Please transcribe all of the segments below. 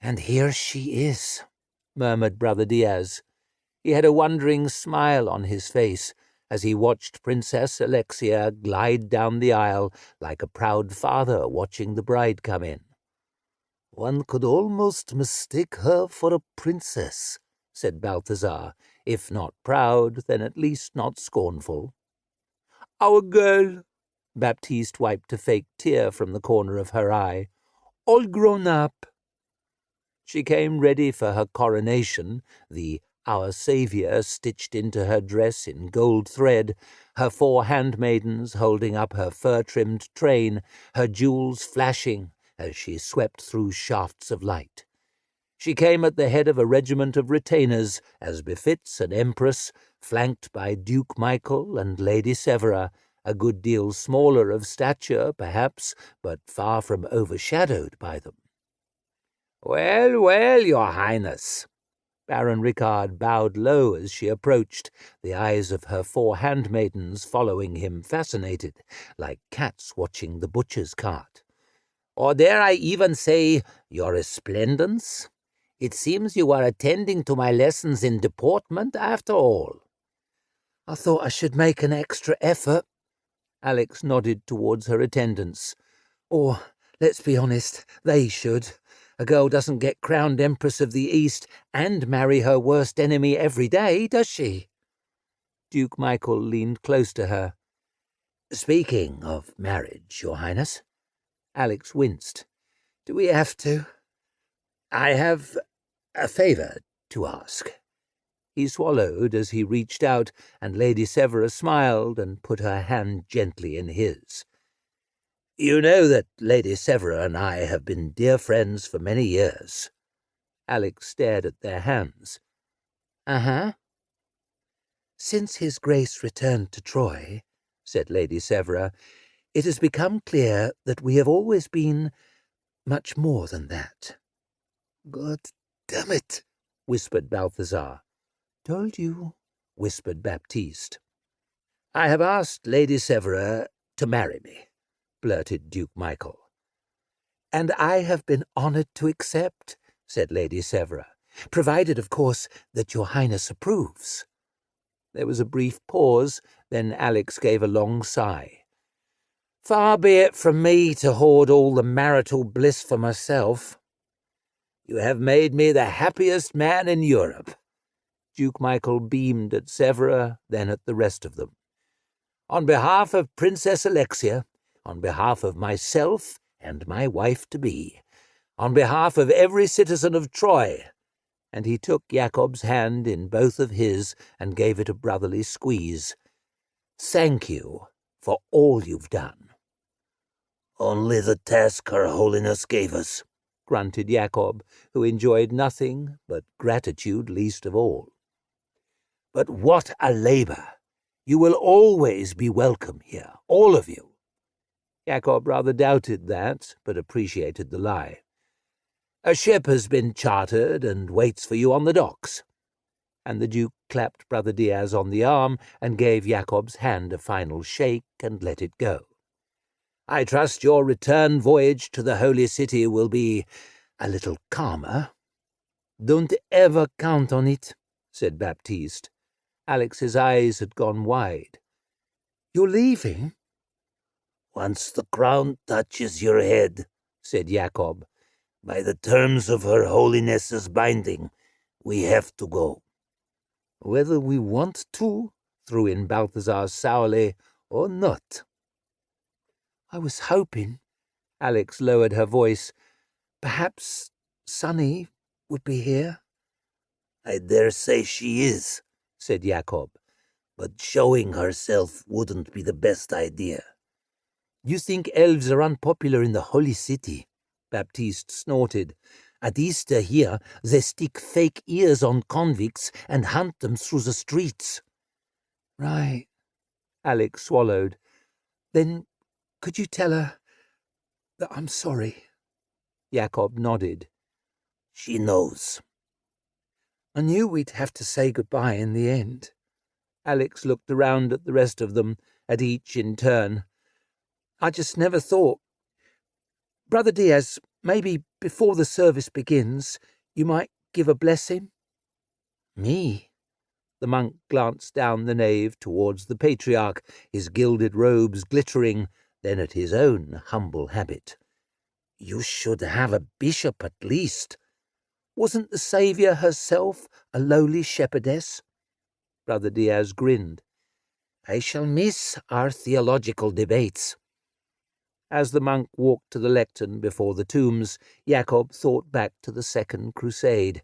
"And here she is," murmured Brother Diaz. He had a wondering smile on his face as he watched Princess Alexia glide down the aisle like a proud father watching the bride come in. "One could almost mistake her for a princess," said Balthazar, if not proud, then at least not scornful. "Our girl," Baptiste wiped a fake tear from the corner of her eye, "all grown up." She came ready for her coronation, the Our Saviour stitched into her dress in gold thread, her 4 handmaidens holding up her fur-trimmed train, her jewels flashing as she swept through shafts of light. She came at the head of a regiment of retainers, as befits an empress, flanked by Duke Michael and Lady Severa, a good deal smaller of stature, perhaps, but far from overshadowed by them. "Well, well, your Highness." Baron Rickard bowed low as she approached, the eyes of her 4 handmaidens following him fascinated, like cats watching the butcher's cart. "Or dare I even say, your resplendence? It seems you are attending to my lessons in deportment after all." "I thought I should make an extra effort." Alex nodded towards her attendants. "Or, let's be honest, they should. A girl doesn't get crowned Empress of the East and marry her worst enemy every day, does she?" Duke Michael leaned close to her. "Speaking of marriage, Your Highness." Alex winced. "Do we have to?" "I have a favour to ask." He swallowed as he reached out, and Lady Severa smiled and put her hand gently in his. "You know that Lady Severa and I have been dear friends for many years." Alex stared at their hands. "Uh-huh." "Since His Grace returned to Troy," said Lady Severa, "it has become clear that we have always been much more than that." "God damn it," whispered Balthazar. "Told you," whispered Baptiste. "I have asked Lady Severa to marry me," blurted Duke Michael. "And I have been honoured to accept," said Lady Severa, "provided, of course, that your Highness approves." There was a brief pause, then Alex gave a long sigh. "Far be it from me to hoard all the marital bliss for myself." "You have made me the happiest man in Europe." Duke Michael beamed at Severa, then at the rest of them. "On behalf of Princess Alexia, on behalf of myself and my wife-to-be, on behalf of every citizen of Troy," and he took Jakob's hand in both of his and gave it a brotherly squeeze, "thank you for all you've done." "Only the task Her Holiness gave us," grunted Jakob, who enjoyed nothing but gratitude least of all. "But what a labour! You will always be welcome here, all of you." Jakob rather doubted that, but appreciated the lie. "A ship has been chartered and waits for you on the docks." And the Duke clapped Brother Diaz on the arm and gave Jakob's hand a final shake and let it go. "I trust your return voyage to the Holy City will be a little calmer." "Don't ever count on it," said Baptiste. Alex's eyes had gone wide. "You're leaving?" "Once the crown touches your head," said Jakob, "by the terms of Her Holiness's binding, we have to go." "Whether we want to," threw in Balthazar sourly, "or not." "I was hoping," Alex lowered her voice, "perhaps Sunny would be here." "I dare say she is," said Jakob, "but showing herself wouldn't be the best idea." "You think elves are unpopular in the Holy City?" Baptiste snorted. "At Easter here, they stick fake ears on convicts and hunt them through the streets." "Right," Alex swallowed. "Then could you tell her that I'm sorry?" Jakob nodded. "She knows." "I knew we'd have to say goodbye in the end." Alex looked around at the rest of them, at each in turn. "I just never thought. Brother Diaz, Maybe before the service begins, you might give a blessing? Me? The monk glanced down the nave towards the patriarch, his gilded robes glittering, then at his own humble habit. You should have a bishop at least. Wasn't the Saviour herself a lowly shepherdess? Brother Diaz grinned. I shall miss our theological debates. As the monk walked to the lectern before the tombs, Jacob thought back to the Second Crusade,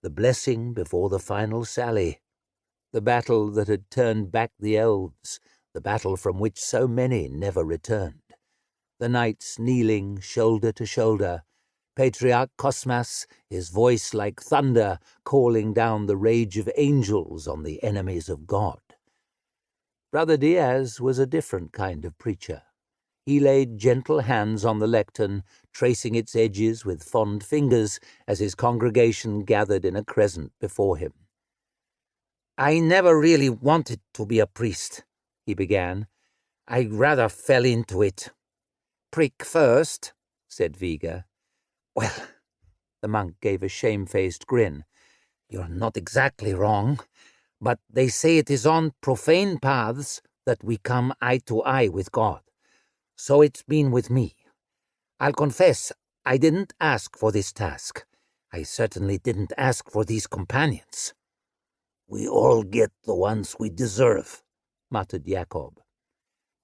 the blessing before the final sally, the battle that had turned back the elves, the battle from which so many never returned. The knights kneeling shoulder to shoulder, Patriarch Cosmas, his voice like thunder, calling down the rage of angels on the enemies of God. Brother Diaz was a different kind of preacher. He laid gentle hands on the lectern, tracing its edges with fond fingers as his congregation gathered in a crescent before him. I never really wanted to be a priest, he began. I rather fell into it. Prick first, said Viga. Well, the monk gave a shamefaced grin. You're not exactly wrong, but they say it is on profane paths that we come eye to eye with God. So it's been with me. I'll confess, I didn't ask for this task. I certainly didn't ask for these companions. We all get the ones we deserve, muttered Jacob.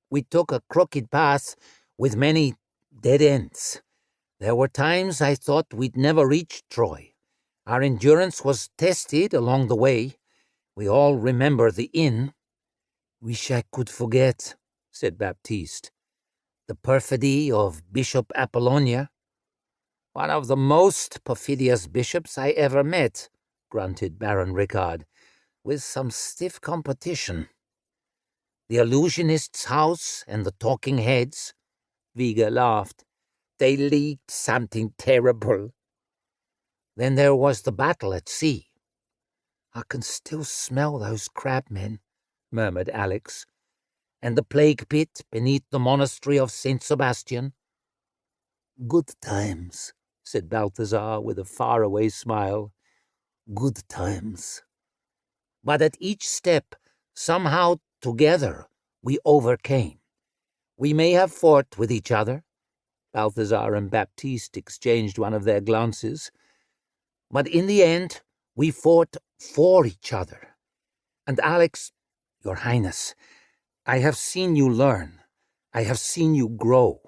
We took a crooked path with many dead ends. There were times I thought we'd never reach Troy. Our endurance was tested along the way. We all remember the inn. Wish I could forget, said Baptiste. The perfidy of Bishop Apollonia. One of the most perfidious bishops I ever met, grunted Baron Rickard, with some stiff competition. The illusionist's house and the talking heads. Viga laughed. They leaked something terrible. Then there was the battle at sea. I can still smell those crabmen, murmured Alex. And the plague pit beneath the monastery of St. Sebastian. Good times, said Balthazar with a faraway smile. Good times. But at each step, somehow together, we overcame. We may have fought with each other. Balthazar and Baptiste exchanged one of their glances. But in the end, we fought for each other. And Alex, Your Highness, I have seen you learn. I have seen you grow.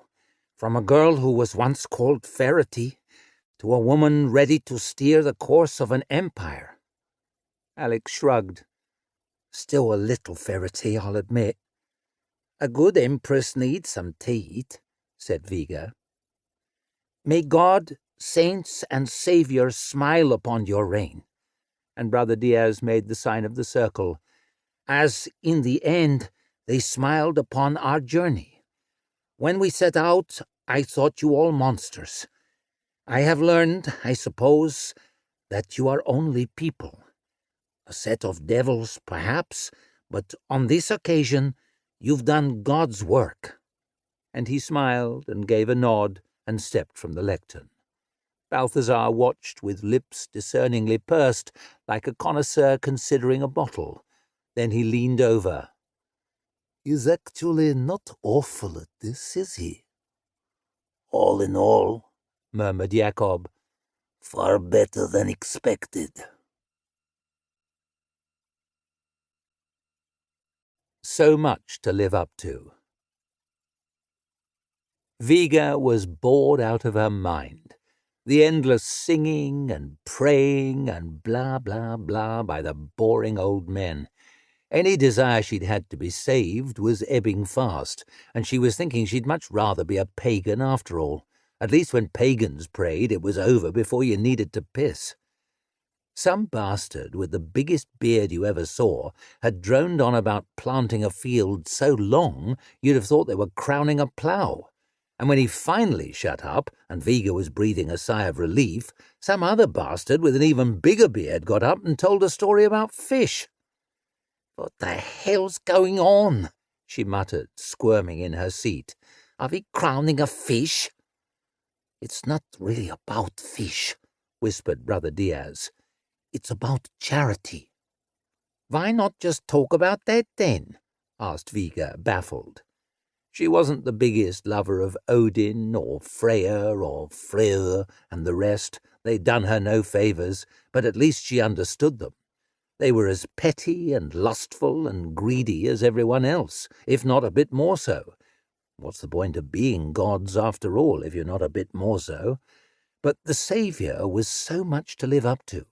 From a girl who was once called Verity to a woman ready to steer the course of an empire. Alex shrugged. Still a little Verity, I'll admit. A good empress needs some teat, said Viga. May God, saints, and saviors smile upon your reign. And Brother Diaz made the sign of the circle, as in the end they smiled upon our journey. When we set out, I thought you all monsters. I have learned, I suppose, that you are only people. A set of devils, perhaps, but on this occasion you've done God's work. And he smiled and gave a nod and stepped from the lectern. Balthazar watched with lips discerningly pursed, like a connoisseur considering a bottle. Then he leaned over. He's actually not awful at this, is he? All in all, murmured Jacob, far better than expected. So much to live up to. Viga was bored out of her mind. The endless singing and praying and blah, blah, blah by the boring old men. Any desire she'd had to be saved was ebbing fast, and she was thinking she'd much rather be a pagan after all. At least when pagans prayed, it was over before you needed to piss. Some bastard with the biggest beard you ever saw had droned on about planting a field so long you'd have thought they were crowning a plough. And when he finally shut up, and Viga was breathing a sigh of relief, some other bastard with an even bigger beard got up and told a story about fish. What the hell's going on? She muttered, squirming in her seat. Are we crowning a fish? "It's not really about fish," whispered Brother Diaz. "It's about charity." "Why not just talk about that then?" asked Viga, baffled. She wasn't the biggest lover of Odin or Freya or Freyr and the rest. They'd done her no favours, but at least she understood them. They were as petty and lustful and greedy as everyone else, if not a bit more so. What's the point of being gods after all, if you're not a bit more so? But the saviour was so much to live up to.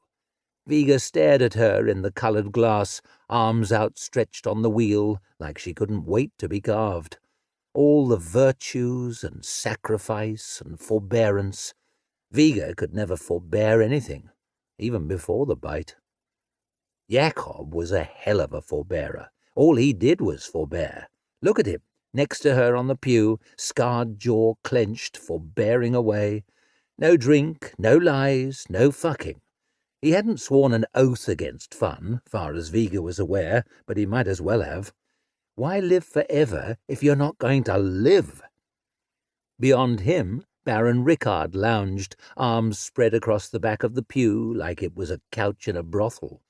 Viga stared at her in the coloured glass, arms outstretched on the wheel, like she couldn't wait to be carved. All the virtues and sacrifice and forbearance. Viga could never forbear anything, even before the bite. Jacob was a hell of a forbearer. All he did was forbear. Look at him, next to her on the pew, scarred jaw clenched, forbearing away. No drink, no lies, no fucking. He hadn't sworn an oath against fun, far as Viga was aware, but he might as well have. Why live forever if you're not going to live? Beyond him, Baron Rickard lounged, arms spread across the back of the pew like it was a couch in a brothel.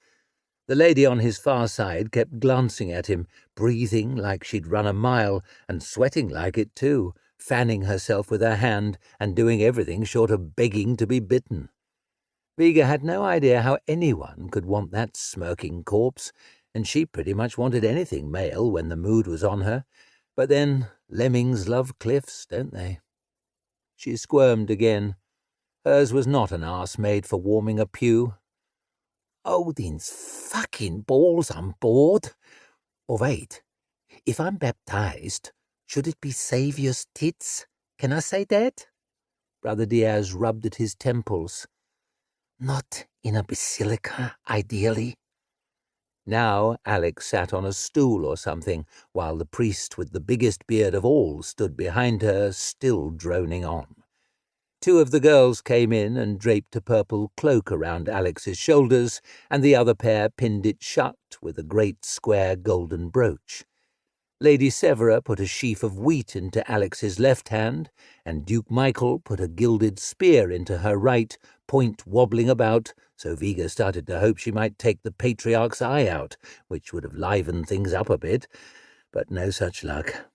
The lady on his far side kept glancing at him, breathing like she'd run a mile, and sweating like it too, fanning herself with her hand and doing everything short of begging to be bitten. Viga had no idea how anyone could want that smirking corpse, and she pretty much wanted anything male when the mood was on her. But then lemmings love cliffs, don't they? She squirmed again. Hers was not an arse made for warming a pew. "Odin's fucking balls I'm bored. Or wait, if I'm baptized, should it be Saviour's tits? Can I say that?" Brother Diaz rubbed at his temples. "Not in a basilica, ideally." Now Alex sat on a stool or something, while the priest with the biggest beard of all stood behind her, still droning on. Two of the girls came in and draped a purple cloak around Alex's shoulders, and the other pair pinned it shut with a great square golden brooch. Lady Severa put a sheaf of wheat into Alex's left hand, and Duke Michael put a gilded spear into her right, point wobbling about, so Viga started to hope she might take the patriarch's eye out, which would have livened things up a bit, but no such luck.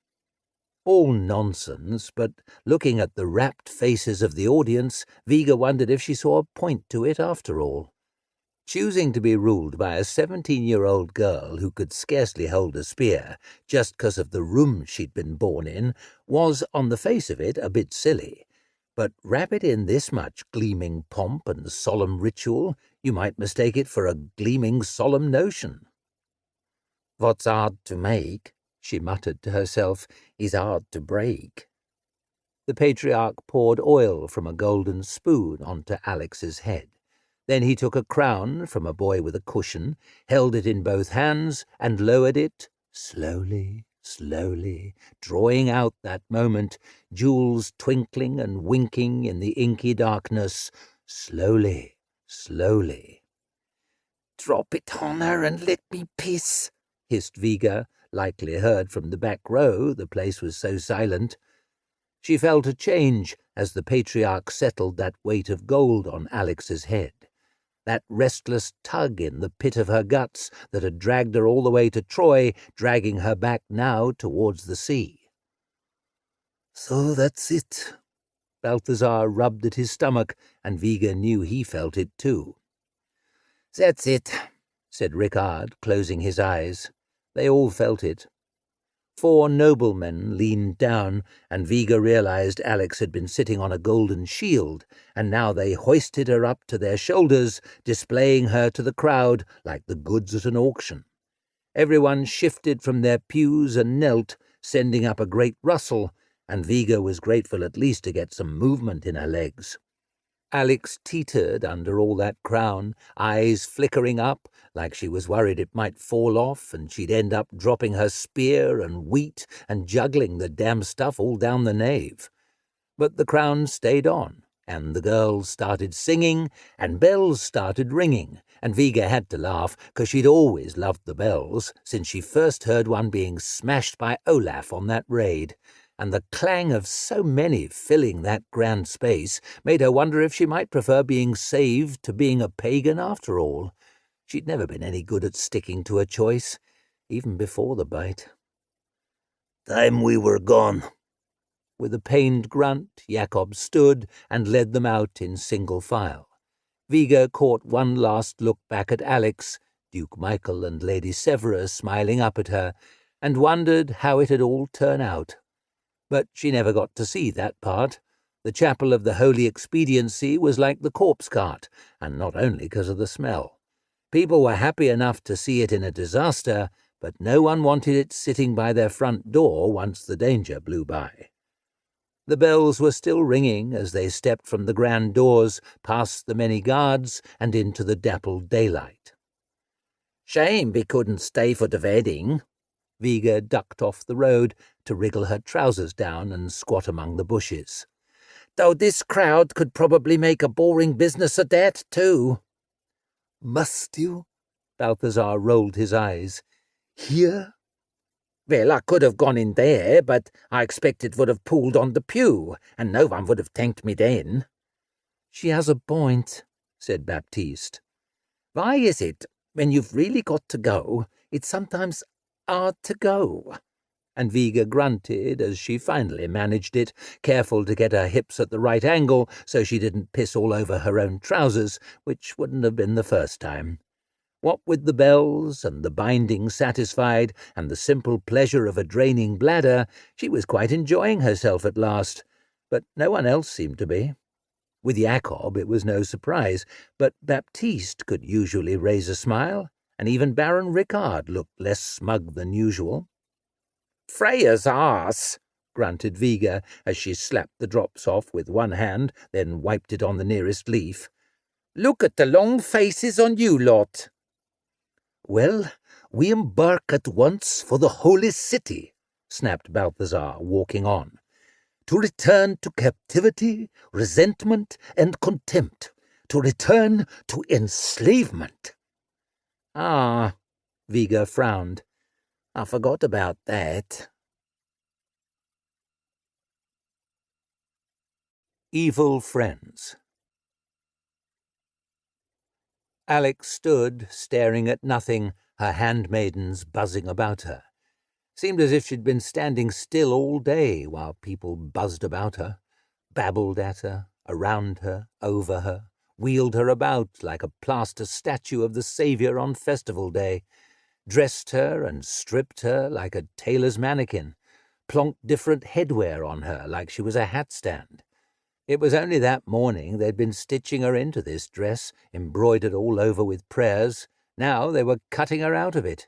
All nonsense, but looking at the rapt faces of the audience, Viga wondered if she saw a point to it after all. Choosing to be ruled by a 17-year-old girl who could scarcely hold a spear, just 'cause of the room she'd been born in, was, on the face of it, a bit silly. But wrap it in this much gleaming pomp and solemn ritual, you might mistake it for a gleaming solemn notion. "What's hard to make," she muttered to herself, "is hard to break." The patriarch poured oil from a golden spoon onto Alex's head. Then he took a crown from a boy with a cushion, held it in both hands, and lowered it, slowly, slowly, drawing out that moment, jewels twinkling and winking in the inky darkness, slowly, slowly. "Drop it on her and let me piss," hissed Viga, likely heard from the back row, the place was so silent. She felt a change as the patriarch settled that weight of gold on Alex's head. That restless tug in the pit of her guts that had dragged her all the way to Troy, dragging her back now towards the sea. "So that's it." Balthazar rubbed at his stomach, and Viga knew he felt it too. "That's it," said Rickard, closing his eyes. They all felt it. 4 noblemen leaned down, and Viga realized Alex had been sitting on a golden shield, and now they hoisted her up to their shoulders, displaying her to the crowd like the goods at an auction. Everyone shifted from their pews and knelt, sending up a great rustle, and Viga was grateful at least to get some movement in her legs. Alex teetered under all that crown, eyes flickering up, like she was worried it might fall off and she'd end up dropping her spear and wheat and juggling the damn stuff all down the nave. But the crown stayed on, and the girls started singing, and bells started ringing, and Viga had to laugh, 'cause she'd always loved the bells, since she first heard one being smashed by Olaf on that raid. and the clang of so many filling that grand space made her wonder if she might prefer being saved to being a pagan after all. She'd never been any good at sticking to a choice, even before the bite. "Time we were gone." With a pained grunt, Jacob stood and led them out in single file. Viga caught one last look back at Alex, Duke Michael and Lady Severus smiling up at her, and wondered how it had all turned out. But she never got to see that part. The Chapel of the Holy Expediency was like the corpse cart, and not only because of the smell. People were happy enough to see it in a disaster, but no one wanted it sitting by their front door once the danger blew by. The bells were still ringing as they stepped from the grand doors, past the many guards, and into the dappled daylight. "Shame we couldn't stay for the wedding." Viga ducked off the road to wriggle her trousers down and squat among the bushes. "Though this crowd could probably make a boring business of that, too." "Must you?" Balthazar rolled his eyes. "Here?" "Well, I could have gone in there, but I expect it would have pooled on the pew, and no one would have thanked me then." "She has a point," said Baptiste. "Why is it, when you've really got to go, it's sometimes hard to go?" And Viga grunted as she finally managed it, careful to get her hips at the right angle so she didn't piss all over her own trousers, which wouldn't have been the first time. What with the bells and the binding satisfied and the simple pleasure of a draining bladder, she was quite enjoying herself at last, but no one else seemed to be. With Jacob it was no surprise, but Baptiste could usually raise a smile, and even Baron Ricard looked less smug than usual. "Freya's arse," grunted Viga as she slapped the drops off with one hand, then wiped it on the nearest leaf. "Look at the long faces on you lot." "Well, we embark at once for the Holy City," snapped Balthazar, walking on. "To return to captivity, resentment, and contempt. To return to enslavement." "Ah," Viga frowned. "I forgot about that." Evil Friends. Alex stood, staring at nothing, her handmaidens buzzing about her. Seemed as if she'd been standing still all day while people buzzed about her, babbled at her, around her, over her, wheeled her about like a plaster statue of the Saviour on festival day, dressed her and stripped her like a tailor's mannequin, plonked different headwear on her like she was a hat stand. It was only that morning they'd been stitching her into this dress, embroidered all over with prayers. Now they were cutting her out of it.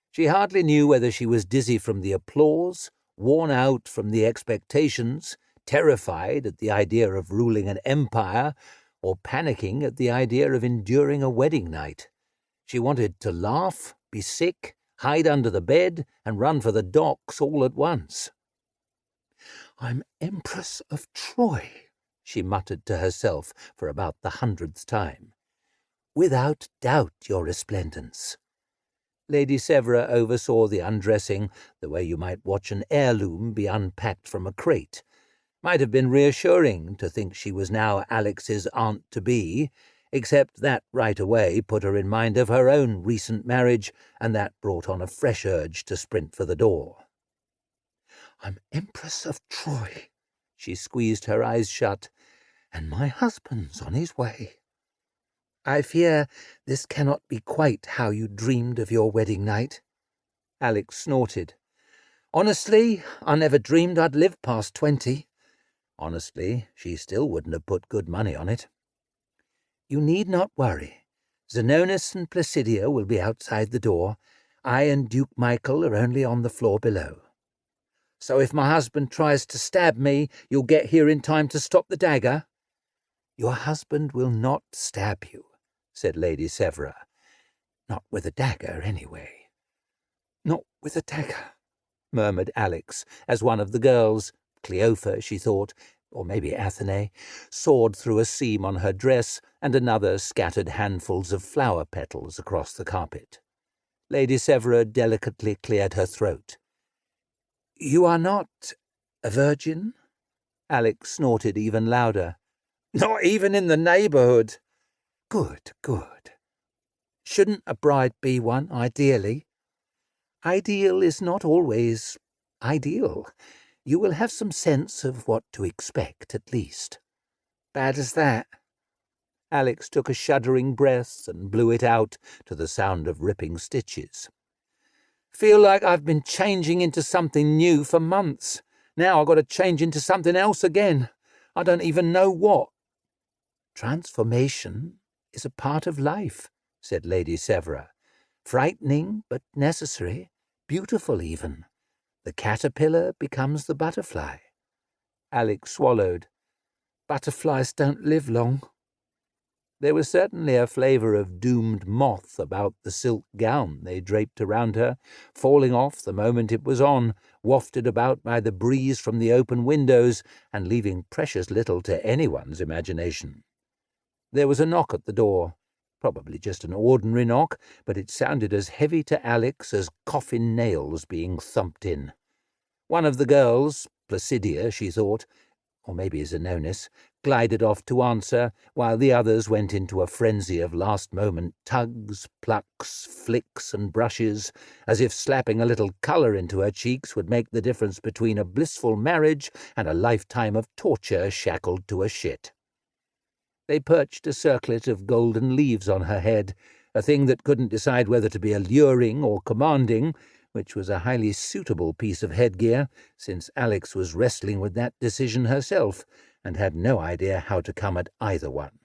She hardly knew whether she was dizzy from the applause, worn out from the expectations, terrified at the idea of ruling an empire, or panicking at the idea of enduring a wedding night. She wanted to laugh, be sick, hide under the bed, and run for the docks all at once. "I'm Empress of Troy," she muttered to herself for about the 100th time. "Without doubt, Your Resplendence." Lady Severa oversaw the undressing the way you might watch an heirloom be unpacked from a crate. Might have been reassuring to think she was now Alex's aunt-to-be, except that right away put her in mind of her own recent marriage, and that brought on a fresh urge to sprint for the door. "I'm Empress of Troy," she squeezed her eyes shut, "and my husband's on his way." "I fear this cannot be quite how you dreamed of your wedding night." Alex snorted. "Honestly, I never dreamed I'd live past 20. Honestly, she still wouldn't have put good money on it. "You need not worry. Zenonis and Placidia will be outside the door. I and Duke Michael are only on the floor below." "So if my husband tries to stab me, you'll get here in time to stop the dagger?" "Your husband will not stab you," said Lady Severa. "Not with a dagger, anyway." "Not with a dagger," murmured Alex, as one of the girls, Cleophas, she thought, or maybe Athenae, sawed through a seam on her dress, and another scattered handfuls of flower petals across the carpet. Lady Severa delicately cleared her throat. "You are not A virgin?" Alex snorted even louder. "Not even in the neighbourhood." "Good, good. Shouldn't a bride be one, ideally?" "Ideal is not always ideal. You will have some sense of what to expect, at least." "Bad as that?" Alex took a shuddering breath and blew it out to the sound of ripping stitches. "Feel like I've been changing into something new for months. Now I've got to change into something else again. I don't even know what." "Transformation is a part of life," said Lady Severa. "Frightening, but necessary, beautiful even. The caterpillar becomes the butterfly." Alex swallowed. "Butterflies don't live long." There was certainly a flavour of doomed moth about the silk gown they draped around her, falling off the moment it was on, wafted about by the breeze from the open windows, and leaving precious little to anyone's imagination. There was a knock at the door. Probably just an ordinary knock, but it sounded as heavy to Alex as coffin nails being thumped in. One of the girls, Placidia, she thought, or maybe Zanonis, glided off to answer, while the others went into a frenzy of last-moment tugs, plucks, flicks, and brushes, as if slapping a little colour into her cheeks would make the difference between a blissful marriage and a lifetime of torture shackled to a shit. They perched a circlet of golden leaves on her head, a thing that couldn't decide whether to be alluring or commanding, which was a highly suitable piece of headgear, since Alex was wrestling with that decision herself, and had no idea how to come at either one.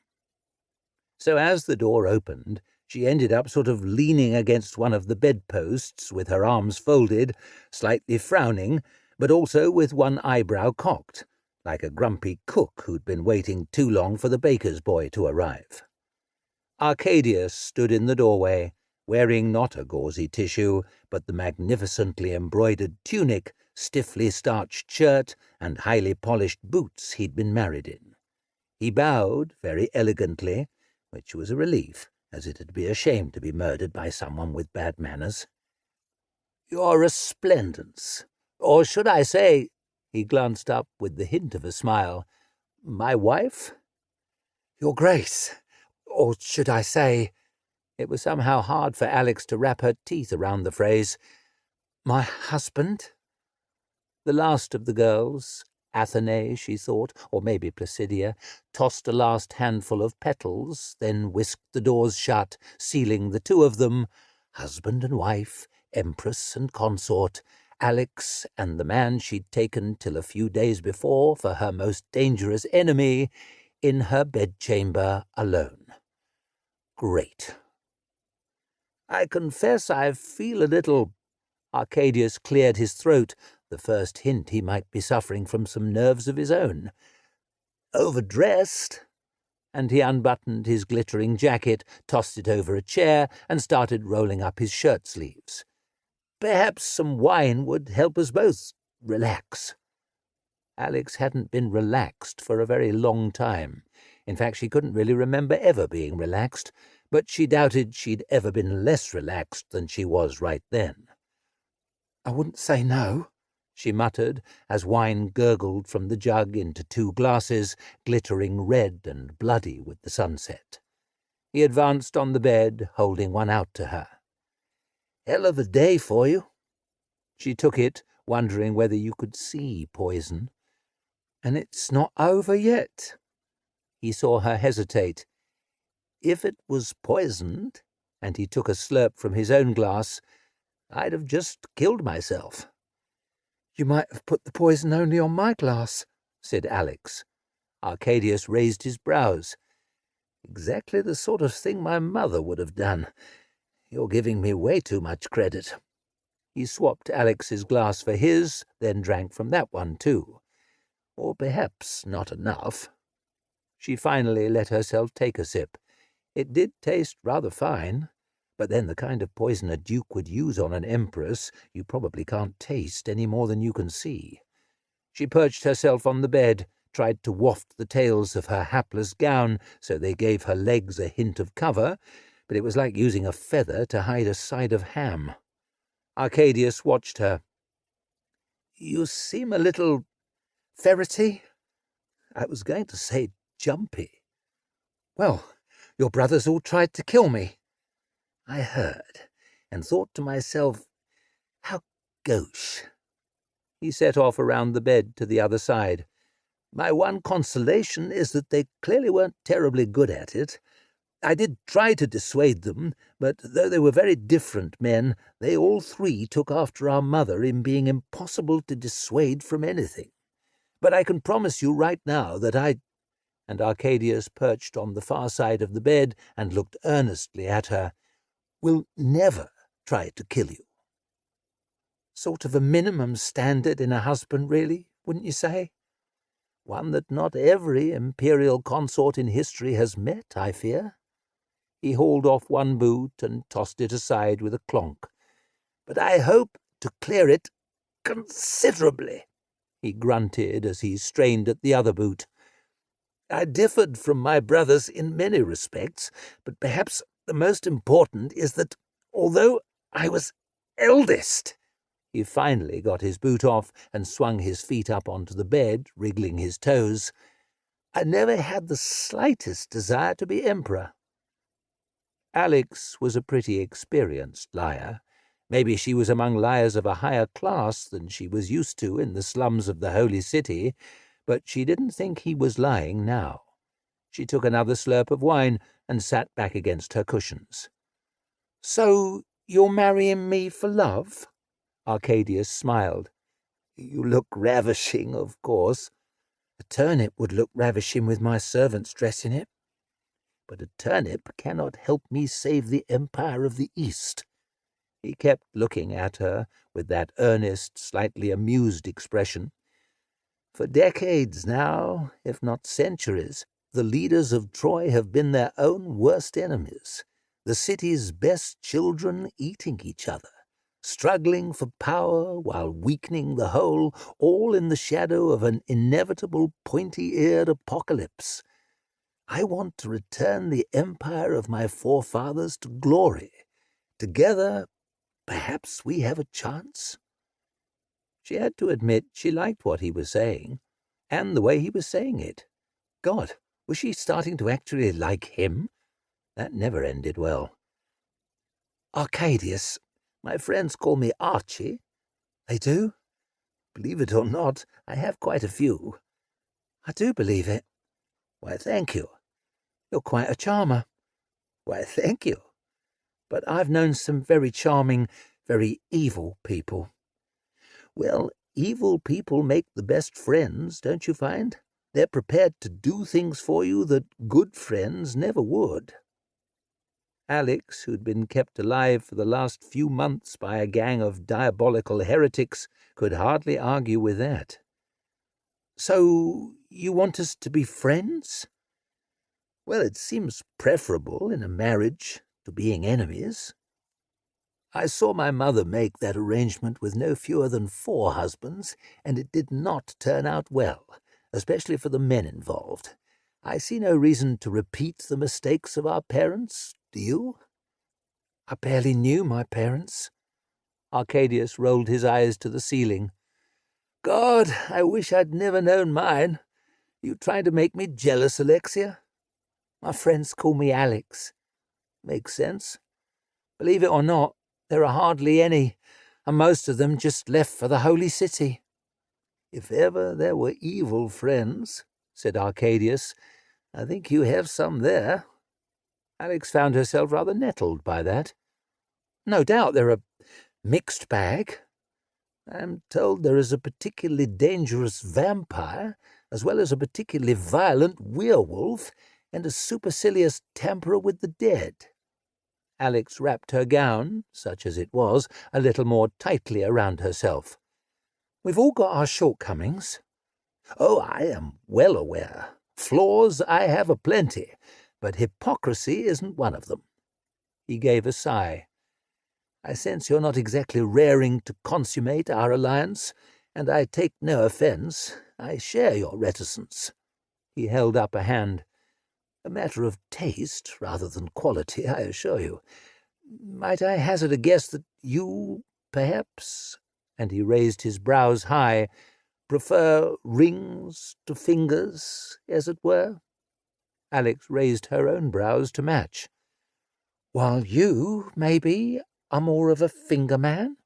So as the door opened, she ended up sort of leaning against one of the bedposts with her arms folded, slightly frowning, but also with one eyebrow cocked, like a grumpy cook who'd been waiting too long for the baker's boy to arrive. Arcadius stood in the doorway, wearing not a gauzy tissue, but the magnificently embroidered tunic, stiffly starched shirt, and highly polished boots he'd been married in. He bowed very elegantly, which was a relief, as it'd be a shame to be murdered by someone with bad manners. "Your resplendence, or should I say," he glanced up with the hint of a smile, "my wife?" "Your Grace, or should I say—" It was somehow hard for Alex to wrap her teeth around the phrase, "my husband?" The last of the girls, Athenae, she thought, or maybe Placidia, tossed a last handful of petals, then whisked the doors shut, sealing the two of them, husband and wife, empress and consort, Alex and the man she'd taken till a few days before for her most dangerous enemy, in her bedchamber alone. Great. "I confess I feel a little—" Arcadius cleared his throat, the first hint he might be suffering from some nerves of his own. "Overdressed?" And he unbuttoned his glittering jacket, tossed it over a chair, and started rolling up his shirt sleeves. "Perhaps some wine would help us both relax." Alex hadn't been relaxed for a very long time. In fact, she couldn't really remember ever being relaxed, but she doubted she'd ever been less relaxed than she was right then. "I wouldn't say no," she muttered, as wine gurgled from the jug into two glasses, glittering red and bloody with the sunset. He advanced on the bed, holding one out to her. "Hell of a day for you." She took it, wondering whether you could see poison. "And it's not over yet." He saw her hesitate. "If it was poisoned," and he took a slurp from his own glass, "I'd have just killed myself." "You might have put the poison only on my glass," said Alex. Arcadius raised his brows. "Exactly the sort of thing my mother would have done. You're giving me way too much credit." He swapped Alex's glass for his, then drank from that one too. Or perhaps not enough. She finally let herself take a sip. It did taste rather fine, but then the kind of poison a duke would use on an empress you probably can't taste any more than you can see. She perched herself on the bed, tried to waft the tails of her hapless gown so they gave her legs a hint of cover, but it was like using a feather to hide a side of ham. Arcadius watched her. "You seem a little Ferrety? I was going to say jumpy. Well, your brothers all tried to kill me. I heard, and thought to myself, how gauche. He set off around the bed to the other side. My one consolation is that they clearly weren't terribly good at it. I did try to dissuade them, but though they were very different men, they all three took after our mother in being impossible to dissuade from anything. But I can promise you right now that and Arcadius perched on the far side of the bed and looked earnestly at her, will never try to kill you. Sort of a minimum standard in a husband, really, wouldn't you say? One that not every imperial consort in history has met, I fear. He hauled off one boot and tossed it aside with a clonk. But I hope to clear it considerably, he grunted as he strained at the other boot. I differed from my brothers in many respects, but perhaps the most important is that, although I was eldest, he finally got his boot off and swung his feet up onto the bed, wriggling his toes, I never had the slightest desire to be emperor. Alex was a pretty experienced liar. Maybe she was among liars of a higher class than she was used to in the slums of the Holy City, but she didn't think he was lying now. She took another slurp of wine and sat back against her cushions. So you're marrying me for love? Arcadius smiled. You look ravishing, of course. A turnip would look ravishing with my servants dressing it. But a turnip cannot help me save the Empire of the East. He kept looking at her with that earnest, slightly amused expression. For decades now, if not centuries, the leaders of Troy have been their own worst enemies, the city's best children eating each other, struggling for power while weakening the whole, all in the shadow of an inevitable pointy-eared apocalypse. I want to return the empire of my forefathers to glory. Together, perhaps we have a chance. She had to admit she liked what he was saying, and the way he was saying it. God, was she starting to actually like him? That never ended well. Arcadius, my friends call me Archie. They do? Believe it or not, I have quite a few. I do believe it. Why, thank you. You're quite a charmer. Why, thank you. But I've known some very charming, very evil people. Well, evil people make the best friends, don't you find? They're prepared to do things for you that good friends never would. Alex, who'd been kept alive for the last few months by a gang of diabolical heretics, could hardly argue with that. So, you want us to be friends? Well, it seems preferable in a marriage to being enemies. I saw my mother make that arrangement with no fewer than 4 husbands, and it did not turn out well, especially for the men involved. I see no reason to repeat the mistakes of our parents, do you? I barely knew my parents. Arcadius rolled his eyes to the ceiling. God, I wish I'd never known mine. You trying to make me jealous, Alexia? My friends call me Alex. Makes sense. Believe it or not, there are hardly any, and most of them just left for the Holy City. If ever there were evil friends, said Arcadius, I think you have some there. Alex found herself rather nettled by that. No doubt they're a mixed bag. I'm told there is a particularly dangerous vampire, as well as a particularly violent werewolf, and a supercilious tamperer with the dead. Alex wrapped her gown, such as it was, a little more tightly around herself. We've all got our shortcomings. Oh, I am well aware. Flaws I have aplenty, but hypocrisy isn't one of them. He gave a sigh. I sense you're not exactly raring to consummate our alliance, and I take no offence. I share your reticence. He held up a hand. A matter of taste rather than quality, I assure you. Might I hazard a guess that you, perhaps, and he raised his brows high, prefer rings to fingers, as it were?" Alex raised her own brows to match. "While you, maybe, are more of a finger man?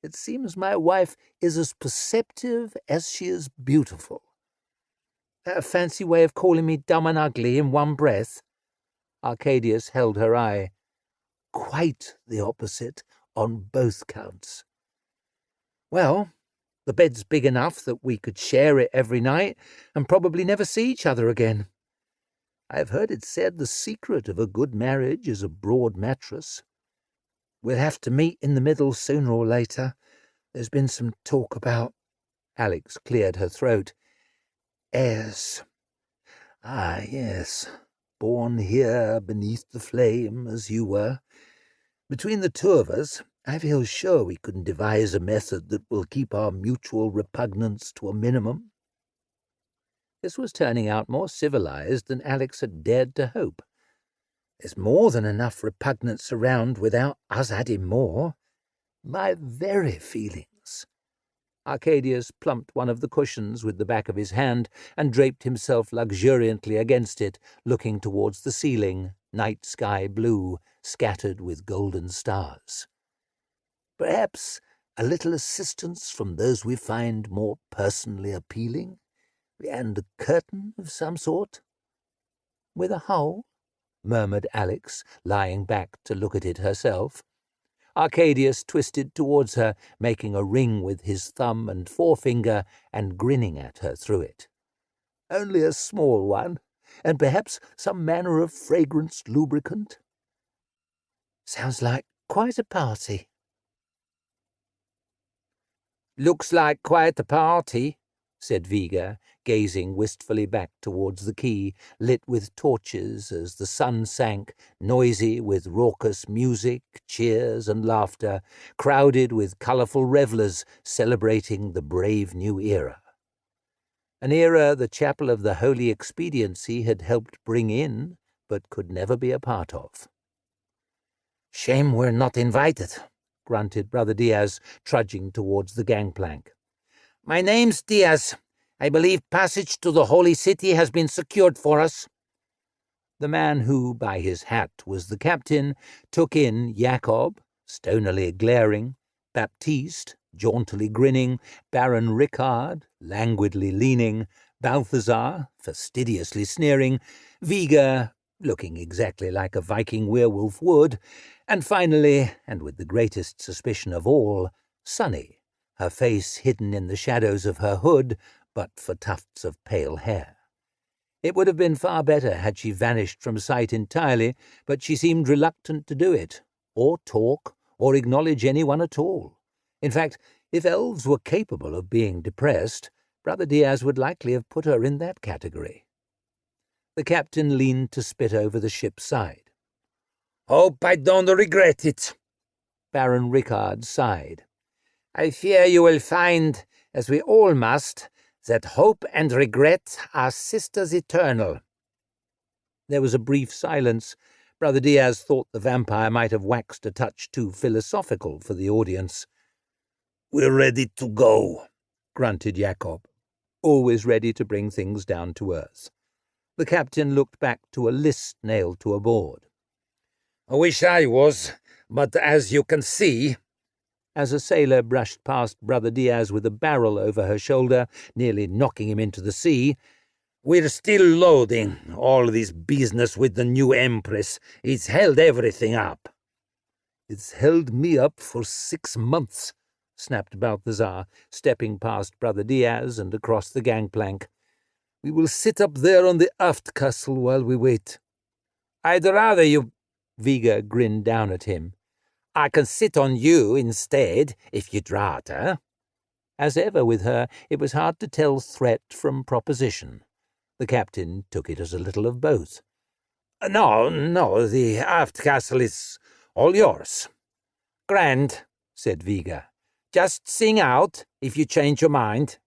It seems my wife is as perceptive as she is beautiful. A fancy way of calling me dumb and ugly in one breath?" Arcadius held her eye. "Quite the opposite on both counts." "Well, the bed's big enough that we could share it every night and probably never see each other again. I've heard it said the secret of a good marriage is a broad mattress. We'll have to meet in the middle sooner or later. There's been some talk about—" Alex cleared her throat. "Heirs. Ah, yes. Born here beneath the flame, as you were. Between the two of us, I feel sure we can devise a method that will keep our mutual repugnance to a minimum." This was turning out more civilized than Alex had dared to hope. "There's more than enough repugnance around without us adding more. My very feelings." Arcadius plumped one of the cushions with the back of his hand and draped himself luxuriantly against it, looking towards the ceiling, night sky blue, scattered with golden stars. "Perhaps a little assistance from those we find more personally appealing, and a curtain of some sort?" "With a hole?" murmured Alex, lying back to look at it herself. Arcadius twisted towards her, making a ring with his thumb and forefinger and grinning at her through it. "Only a small one, and perhaps some manner of fragrance lubricant." "Sounds like quite a party." "Looks like quite a party," said Viga, gazing wistfully back towards the quay, lit with torches as the sun sank, noisy with raucous music, cheers, and laughter, crowded with colourful revellers celebrating the brave new era. An era the Chapel of the Holy Expediency had helped bring in, but could never be a part of. "Shame we're not invited," grunted Brother Diaz, trudging towards the gangplank. "My name's Diaz. I believe passage to the Holy City has been secured for us." The man who, by his hat, was the captain, took in Jacob, stonily glaring, Baptiste, jauntily grinning, Baron Rickard, languidly leaning, Balthazar, fastidiously sneering, Viga, looking exactly like a Viking werewolf would, and finally, and with the greatest suspicion of all, Sunny, her face hidden in the shadows of her hood, but for tufts of pale hair. It would have been far better had she vanished from sight entirely, but she seemed reluctant to do it, or talk, or acknowledge anyone at all. In fact, if elves were capable of being depressed, Brother Diaz would likely have put her in that category. The captain leaned to spit over the ship's side. "Hope I don't regret it." Baron Rickard sighed. "I fear you will find, as we all must, that hope and regret are sisters eternal." There was a brief silence. Brother Diaz thought the vampire might have waxed a touch too philosophical for the audience. "We're ready to go," grunted Jacob, always ready to bring things down to earth. The captain looked back to a list nailed to a board. "I wish I was, but as you can see—" As a sailor brushed past Brother Diaz with a barrel over her shoulder, nearly knocking him into the sea, "we're still loading. All this business with the new Empress, it's held everything up." "It's held me up for 6 months," snapped Balthazar, stepping past Brother Diaz and across the gangplank. "We will sit up there on the aft castle while we wait." "I'd rather you—" Viga grinned down at him. "I can sit on you instead, if you'd rather." As ever with her, it was hard to tell threat from proposition. The captain took it as a little of both. No, the aft castle is all yours." "Grand," said Viga. "Just sing out, if you change your mind."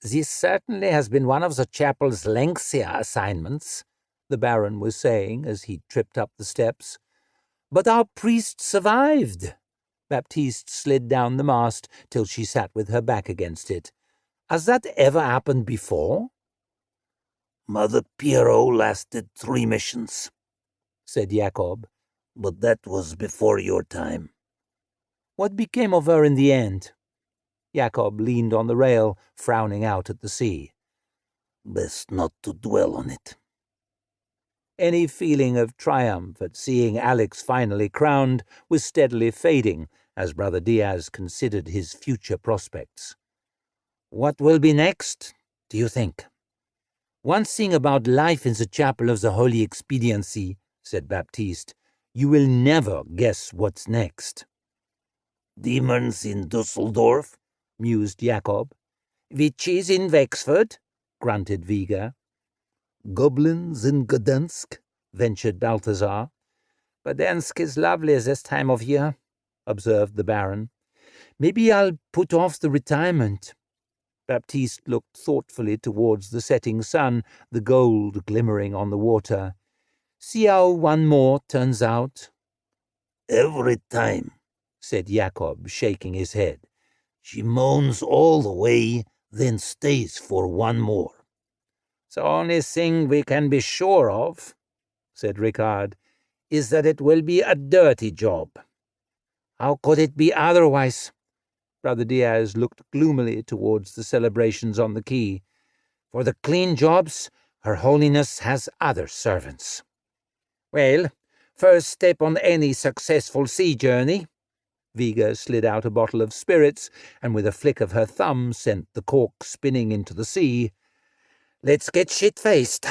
"This certainly has been one of the chapel's lengthier assignments," the Baron was saying as he tripped up the steps. "But our priest survived." Baptiste slid down the mast till she sat with her back against it. Has that ever happened before?" "Mother Pierrot lasted 3 missions," said Jacob. "but that was before your time." "What became of her in the end?" Jacob leaned on the rail, frowning out at the sea. "Best not to dwell on it." Any feeling of triumph at seeing Alex finally crowned was steadily fading as Brother Diaz considered his future prospects. "What will be next, do you think?" "One thing about life in the chapel of the Holy Expediency," said Baptiste, "you will never guess what's next." "Demons in Dusseldorf," mused Jacob. "Witches in Wexford," grunted Viga. "Goblins in Gdansk," ventured Balthazar. "Gdansk is lovely this time of year," observed the Baron. "Maybe I'll put off the retirement." Baptiste looked thoughtfully towards the setting sun, the gold glimmering on the water. "See how one more turns out." "Every time," said Jacob, shaking his head. "She moans all the way, then stays for one more." "The only thing we can be sure of," said Ricard, "is that it will be a dirty job." "How could it be otherwise?" Brother Diaz looked gloomily towards the celebrations on the quay. "For the clean jobs, Her Holiness has other servants." "Well, first step on any successful sea journey." Viga slid out a bottle of spirits and with a flick of her thumb sent the cork spinning into the sea. "Let's get shit-faced."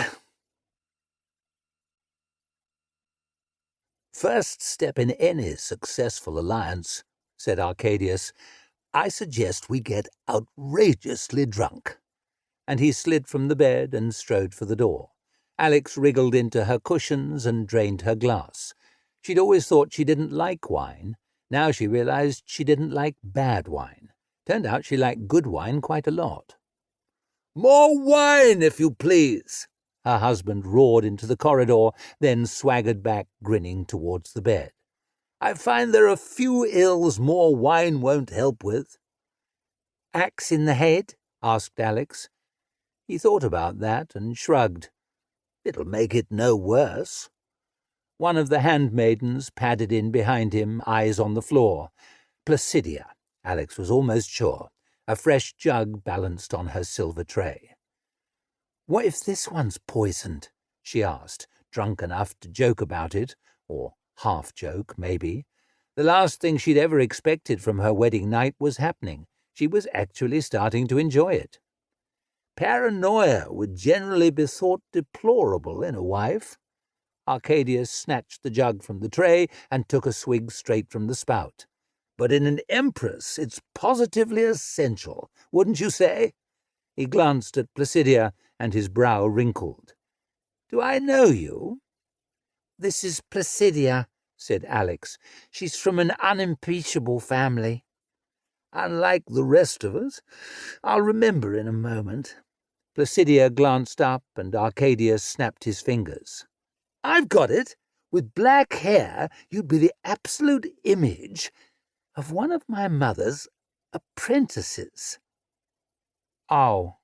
"First step in any successful alliance," said Arcadius. "I suggest we get outrageously drunk." And he slid from the bed and strode for the door. Alex wriggled into her cushions and drained her glass. She'd always thought she didn't like wine. Now she realized she didn't like bad wine. Turned out she liked good wine quite a lot. "More wine, if you please," her husband roared into the corridor, then swaggered back, grinning towards the bed. "I find there are few ills more wine won't help with." "Axe in the head?" asked Alex. He thought about that and shrugged. "It'll make it no worse." One of the handmaidens padded in behind him, eyes on the floor. Placidia, Alex was almost sure. A fresh jug balanced on her silver tray. "What if this one's poisoned?" she asked, drunk enough to joke about it, or half-joke, maybe. The last thing she'd ever expected from her wedding night was happening. She was actually starting to enjoy it. "Paranoia would generally be thought deplorable in a wife." Arcadius snatched the jug from the tray and took a swig straight from the spout. "But in an empress it's positively essential, wouldn't you say?" He glanced at Placidia, and his brow wrinkled. "Do I know you?" "This is Placidia," said Alex. "She's from an unimpeachable family." "Unlike the rest of us. I'll remember in a moment." Placidia glanced up, and Arcadius snapped his fingers. "I've got it. With black hair, you'd be the absolute image of one of my mother's apprentices." "Oh."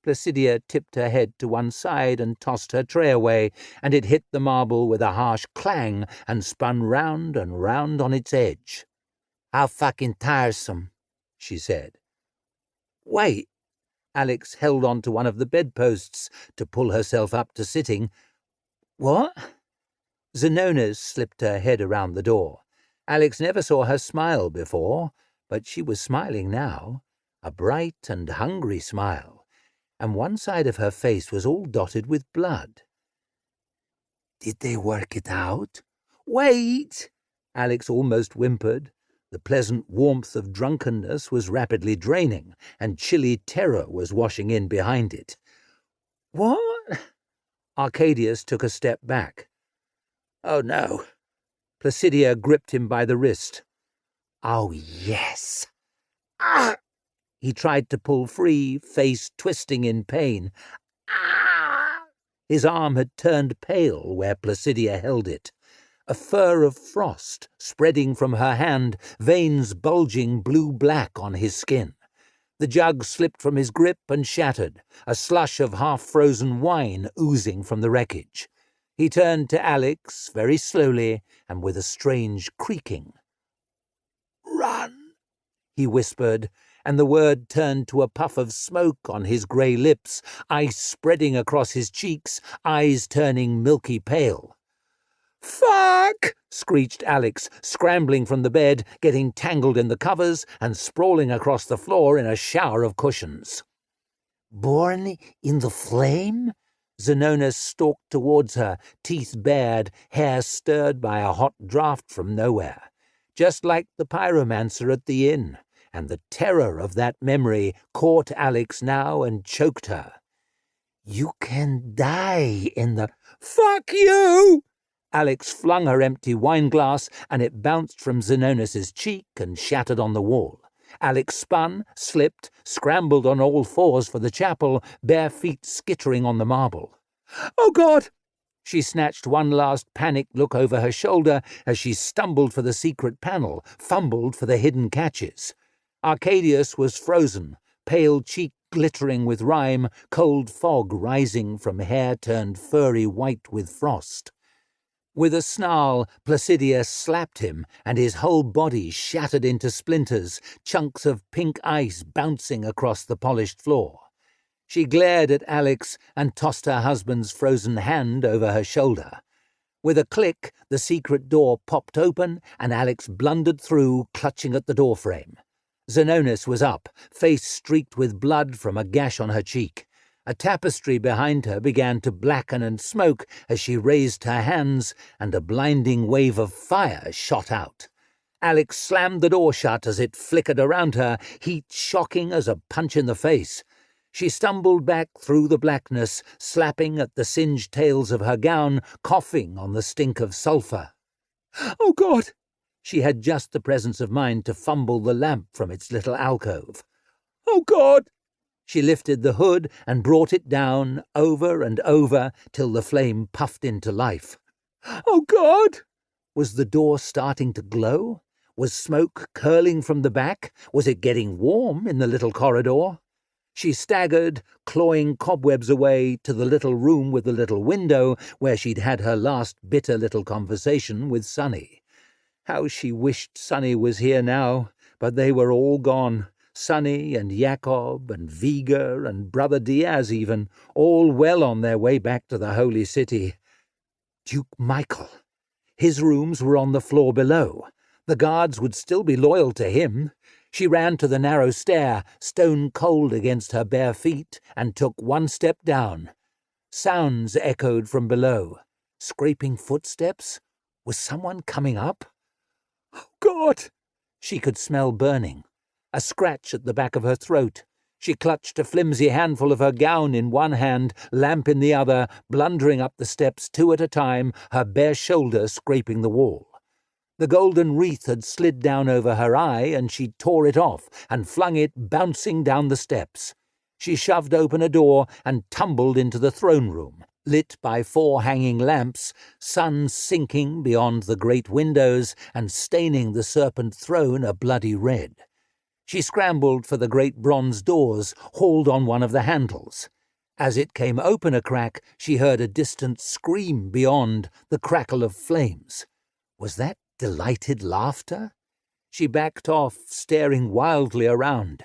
Placidia tipped her head to one side and tossed her tray away, and it hit the marble with a harsh clang and spun round and round on its edge. "How fucking tiresome," she said. "Wait." Alex held on to one of the bedposts to pull herself up to sitting. "What?" Zenona slipped her head around the door. Alex never saw her smile before, but she was smiling now, a bright and hungry smile, and one side of her face was all dotted with blood. "Did they work it out?" "Wait!" Alex almost whimpered. The pleasant warmth of drunkenness was rapidly draining, and chilly terror was washing in behind it. "What?" Arcadius took a step back. "Oh, no." Placidia gripped him by the wrist. "Oh, yes." "Ah!" He tried to pull free, face twisting in pain. "Ah!" His arm had turned pale where Placidia held it. A fur of frost spreading from her hand, veins bulging blue-black on his skin. The jug slipped from his grip and shattered, a slush of half-frozen wine oozing from the wreckage. He turned to Alex very slowly and with a strange creaking. "Run," he whispered, and the word turned to a puff of smoke on his grey lips, ice spreading across his cheeks, eyes turning milky pale. "Fuck!" screeched Alex, scrambling from the bed, getting tangled in the covers and sprawling across the floor in a shower of cushions. "Born in the flame?" Zenonis stalked towards her, teeth bared, hair stirred by a hot draught from nowhere, just like the pyromancer at the inn, and the terror of that memory caught Alex now and choked her. "You can die in the—" "Fuck you!" Alex flung her empty wineglass, and it bounced from Zenonis's cheek and shattered on the wall. Alex spun, slipped, scrambled on all fours for the chapel, bare feet skittering on the marble. "Oh, God!" She snatched one last panicked look over her shoulder as she stumbled for the secret panel, fumbled for the hidden catches. Arcadius was frozen, pale cheek glittering with rime, cold fog rising from hair turned furry white with frost. With a snarl, Placidia slapped him, and his whole body shattered into splinters, chunks of pink ice bouncing across the polished floor. She glared at Alex and tossed her husband's frozen hand over her shoulder. With a click, the secret door popped open, and Alex blundered through, clutching at the doorframe. Zenonis was up, face streaked with blood from a gash on her cheek. A tapestry behind her began to blacken and smoke as she raised her hands, and a blinding wave of fire shot out. Alex slammed the door shut as it flickered around her, heat shocking as a punch in the face. She stumbled back through the blackness, slapping at the singed tails of her gown, coughing on the stink of sulphur. "Oh, God!" She had just the presence of mind to fumble the lamp from its little alcove. "Oh, God!" She lifted the hood and brought it down, over and over, till the flame puffed into life. "Oh, God!" Was the door starting to glow? Was smoke curling from the back? Was it getting warm in the little corridor? She staggered, clawing cobwebs away, to the little room with the little window where she'd had her last bitter little conversation with Sonny. How she wished Sonny was here now, but they were all gone. Sonny and Jacob and Viga and Brother Diaz even, all well on their way back to the Holy City. Duke Michael. His rooms were on the floor below. The guards would still be loyal to him. She ran to the narrow stair, stone cold against her bare feet, and took one step down. Sounds echoed from below. Scraping footsteps? Was someone coming up? "Oh, God!" She could smell burning. A scratch at the back of her throat. She clutched a flimsy handful of her gown in one hand, lamp in the other, blundering up the steps 2 at a time, her bare shoulder scraping the wall. The golden wreath had slid down over her eye, and she tore it off and flung it bouncing down the steps. She shoved open a door and tumbled into the throne room, lit by 4 hanging lamps, sun sinking beyond the great windows and staining the serpent throne a bloody red. She scrambled for the great bronze doors, hauled on one of the handles. As it came open a crack, she heard a distant scream beyond, the crackle of flames. Was that delighted laughter? She backed off, staring wildly around.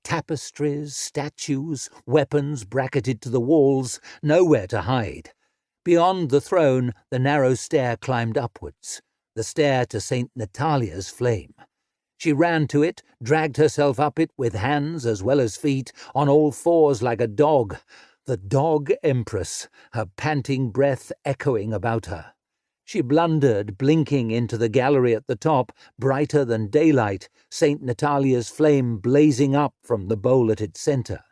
Tapestries, statues, weapons bracketed to the walls, nowhere to hide. Beyond the throne, the narrow stair climbed upwards, the stair to St. Natalia's flame. She ran to it, dragged herself up it with hands as well as feet, on all fours like a dog. The dog empress, her panting breath echoing about her. She blundered, blinking into the gallery at the top, brighter than daylight, St. Natalia's flame blazing up from the bowl at its centre.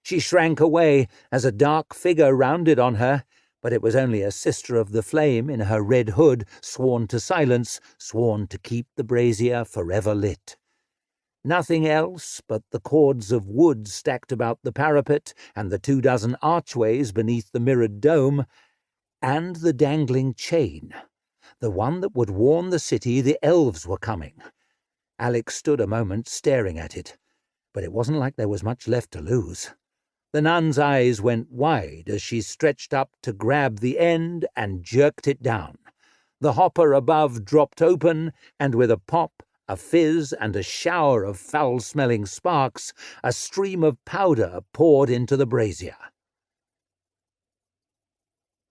She shrank away as a dark figure rounded on her, but it was only a sister of the flame in her red hood, sworn to silence, sworn to keep the brazier forever lit. Nothing else but the cords of wood stacked about the parapet and the 24 archways beneath the mirrored dome, and the dangling chain, the one that would warn the city the elves were coming. Alex stood a moment staring at it, but it wasn't like there was much left to lose. The nun's eyes went wide as she stretched up to grab the end and jerked it down. The hopper above dropped open, and with a pop, a fizz, and a shower of foul-smelling sparks, a stream of powder poured into the brazier.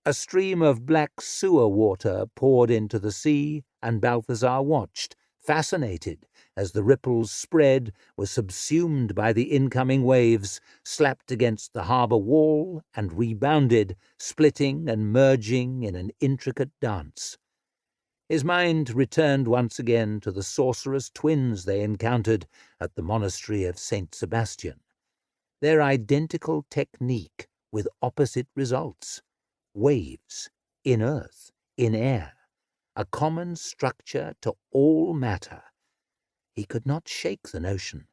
A stream of black sewer water poured into the sea, and Balthazar watched, fascinated, as the ripples spread, were subsumed by the incoming waves, slapped against the harbour wall, and rebounded, splitting and merging in an intricate dance. His mind returned once again to the sorcerous twins they encountered at the monastery of St. Sebastian. Their identical technique with opposite results. Waves, in earth, in air, a common structure to all matter. He could not shake the notion.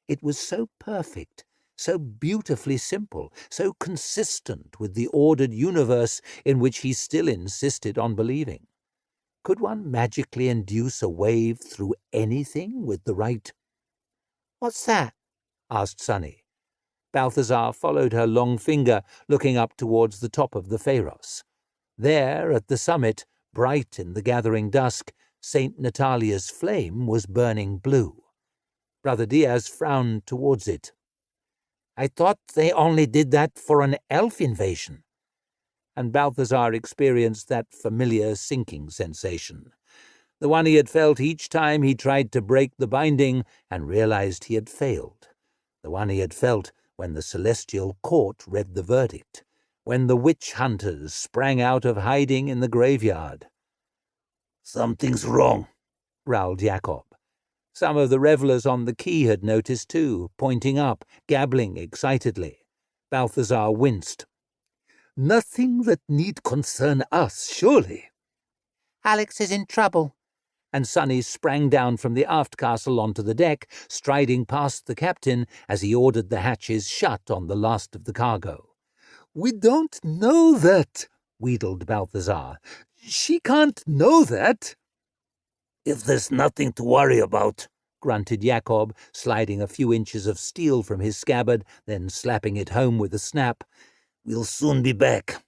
It was so perfect, so beautifully simple, so consistent with the ordered universe in which he still insisted on believing. Could one magically induce a wave through anything with the right— "What's that?" asked Sunny. Balthazar followed her long finger, looking up towards the top of the Pharos. There, at the summit, bright in the gathering dusk, St. Natalia's flame was burning blue. Brother Diaz frowned towards it. "I thought they only did that for an elf invasion." And Balthazar experienced that familiar sinking sensation, the one he had felt each time he tried to break the binding and realized he had failed, the one he had felt when the celestial court read the verdict, when the witch hunters sprang out of hiding in the graveyard. "Something's wrong," growled Jacob. Some of the revellers on the quay had noticed too, pointing up, gabbling excitedly. Balthazar winced. "Nothing that need concern us, surely." "Alex is in trouble." And Sunny sprang down from the aft castle onto the deck, striding past the captain as he ordered the hatches shut on the last of the cargo. "We don't know that," wheedled Balthazar. "She can't know that." "If there's nothing to worry about," grunted Jacob, sliding a few inches of steel from his scabbard, then slapping it home with a snap, "we'll soon be back."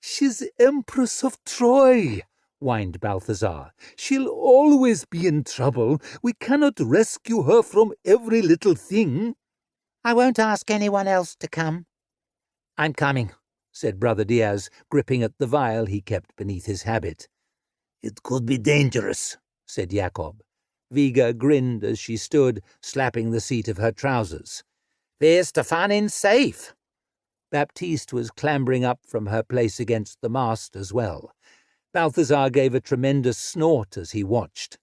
"She's Empress of Troy," whined Balthazar. "She'll always be in trouble. We cannot rescue her from every little thing." "I won't ask anyone else to come." "I'm coming," said Brother Diaz, gripping at the vial he kept beneath his habit. "It could be dangerous," said Jacob. Viga grinned as she stood, slapping the seat of her trousers. "There's Stefanin's safe." Baptiste was clambering up from her place against the mast as well. Balthazar gave a tremendous snort as he watched.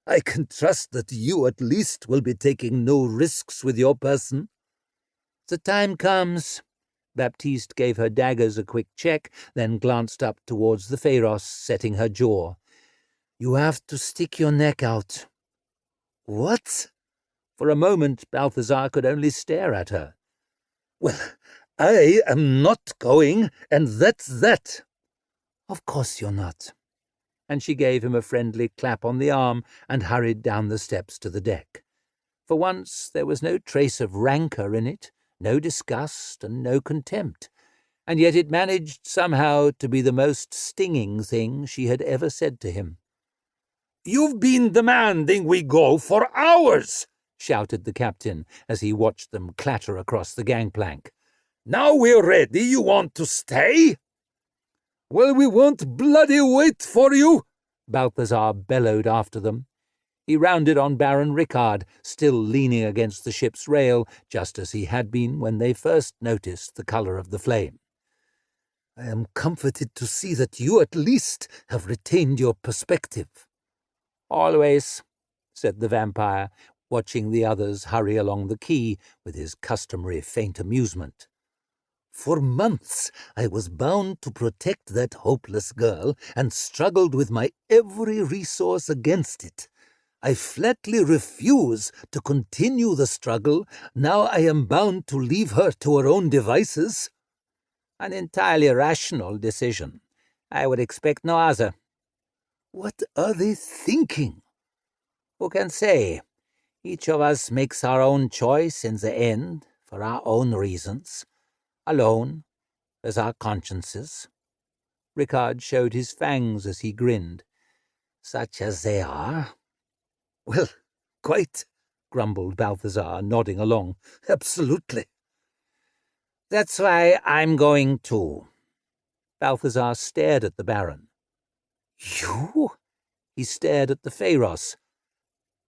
"I can trust that you at least will be taking no risks with your person." "The time comes." Baptiste gave her daggers a quick check, then glanced up towards the Pharos, setting her jaw. "You have to stick your neck out." "What?" For a moment Balthazar could only stare at her. "Well, I am not going, and that's that." "Of course you're not." And she gave him a friendly clap on the arm and hurried down the steps to the deck. For once there was no trace of rancour in it, no disgust and no contempt, and yet it managed somehow to be the most stinging thing she had ever said to him. "You've been demanding we go for hours," shouted the captain as he watched them clatter across the gangplank. "Now we're ready, you want to stay?" "Well, we won't bloody wait for you," Balthazar bellowed after them. He rounded on Baron Rickard, still leaning against the ship's rail, just as he had been when they first noticed the colour of the flame. "I am comforted to see that you at least have retained your perspective." "Always," said the vampire, watching the others hurry along the quay with his customary faint amusement. "For months I was bound to protect that hopeless girl and struggled with my every resource against it. I flatly refuse to continue the struggle. Now I am bound to leave her to her own devices." "An entirely rational decision. I would expect no other." "What are they thinking?" "Who can say? Each of us makes our own choice in the end, for our own reasons, alone, as our consciences. Ricard showed his fangs as he grinned. Such as they are. Well, quite, grumbled Balthazar, nodding along. Absolutely. That's why I'm going too. Balthazar stared at the Baron. You? He stared at the Pharos.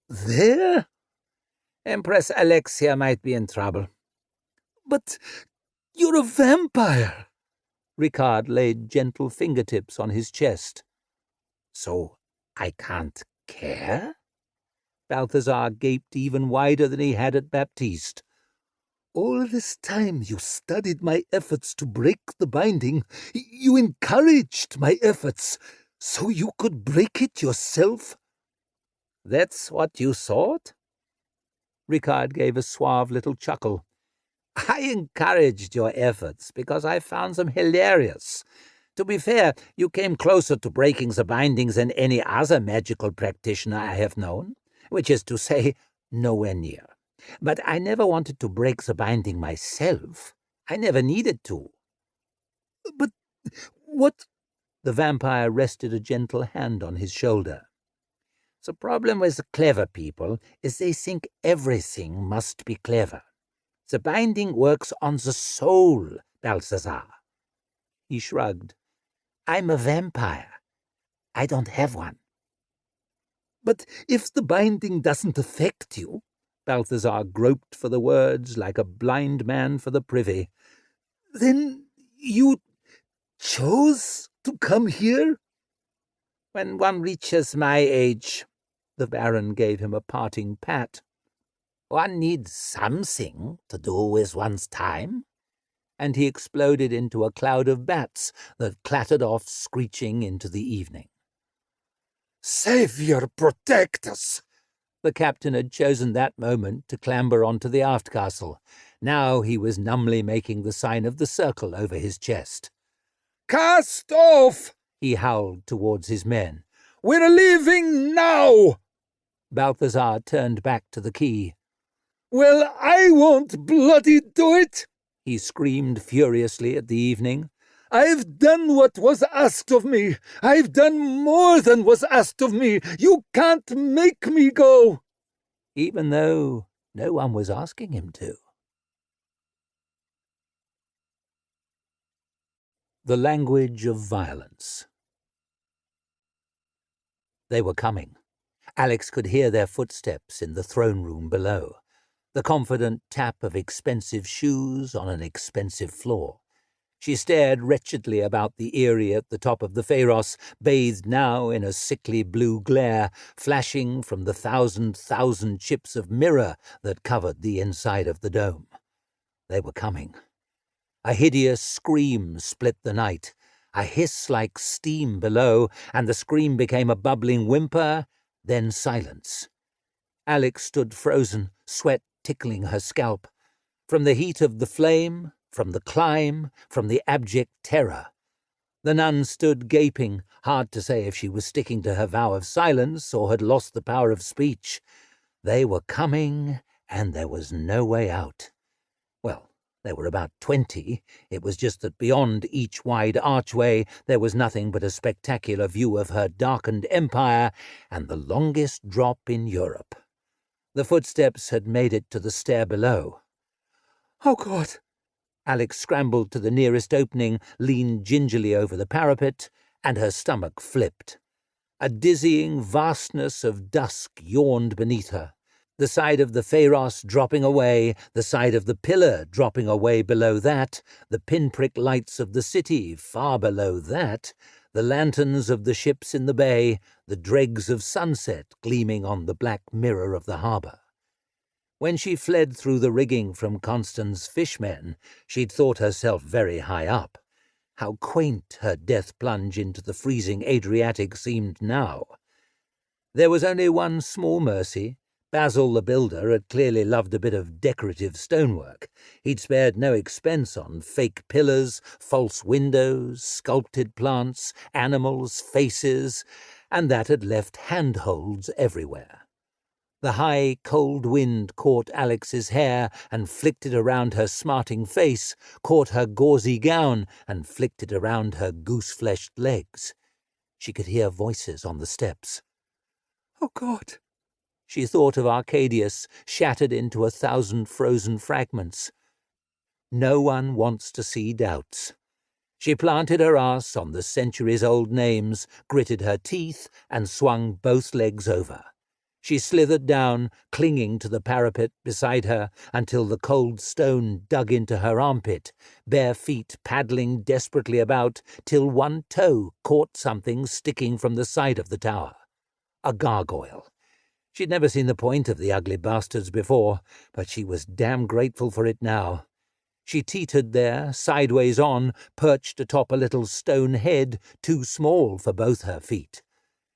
There? Empress Alexia might be in trouble. But you're a vampire. Ricard laid gentle fingertips on his chest. So I can't care? Balthazar gaped even wider than he had at Baptiste. All this time you studied my efforts to break the binding. You encouraged my efforts, so you could break it yourself? That's what you thought? Ricard gave a suave little chuckle. I encouraged your efforts because I found them hilarious. To be fair, you came closer to breaking the bindings than any other magical practitioner I have known, which is to say, nowhere near. But I never wanted to break the binding myself. I never needed to. But what? The vampire rested a gentle hand on his shoulder. The problem with the clever people is they think everything must be clever. The binding works on the soul, Balthazar. He shrugged. I'm a vampire. I don't have one. But if the binding doesn't affect you, Balthazar groped for the words like a blind man for the privy. Then you chose to come here? When one reaches my age, the Baron gave him a parting pat. One needs something to do with one's time. And he exploded into a cloud of bats that clattered off screeching into the evening. Savior, protect us! The captain had chosen that moment to clamber onto the aft castle. Now he was numbly making the sign of the circle over his chest. Cast off! He howled towards his men. We're leaving now! Balthazar turned back to the quay. Well, I won't bloody do it! He screamed furiously at the evening. I've done what was asked of me. I've done more than was asked of me. You can't make me go. Even though no one was asking him to. The language of violence. They were coming. Alex could hear their footsteps in the throne room below, the confident tap of expensive shoes on an expensive floor. She stared wretchedly about the eyrie at the top of the Pharos, bathed now in a sickly blue glare, flashing from the thousand chips of mirror that covered the inside of the dome. They were coming. A hideous scream split the night, a hiss like steam below, and the scream became a bubbling whimper, then silence. Alex stood frozen, sweat tickling her scalp. From the heat of the flame, from the climb, from the abject terror. The nun stood gaping, hard to say if she was sticking to her vow of silence or had lost the power of speech. They were coming, and there was no way out. Well, there were about 20. It was just that beyond each wide archway there was nothing but a spectacular view of her darkened empire and the longest drop in Europe. The footsteps had made it to the stair below. Oh, God! Alex scrambled to the nearest opening, leaned gingerly over the parapet, and her stomach flipped. A dizzying vastness of dusk yawned beneath her, the side of the Pharos dropping away, the side of the pillar dropping away below that, the pinprick lights of the city far below that, the lanterns of the ships in the bay, the dregs of sunset gleaming on the black mirror of the harbour. When she fled through the rigging from Constance's fishmen, she'd thought herself very high up. How quaint her death plunge into the freezing Adriatic seemed now. There was only one small mercy. Basil the builder had clearly loved a bit of decorative stonework. He'd spared no expense on fake pillars, false windows, sculpted plants, animals, faces, and that had left handholds everywhere. The high, cold wind caught Alex's hair and flicked it around her smarting face, caught her gauzy gown and flicked it around her goose-fleshed legs. She could hear voices on the steps. "Oh, God!" She thought of Arcadius, shattered into 1,000 frozen fragments. No one wants to see doubts. She planted her ass on the centuries-old names, gritted her teeth, and swung both legs over. She slithered down, clinging to the parapet beside her, until the cold stone dug into her armpit, bare feet paddling desperately about, till one toe caught something sticking from the side of the tower. A gargoyle. She'd never seen the point of the ugly bastards before, but she was damn grateful for it now. She teetered there, sideways on, perched atop a little stone head, too small for both her feet.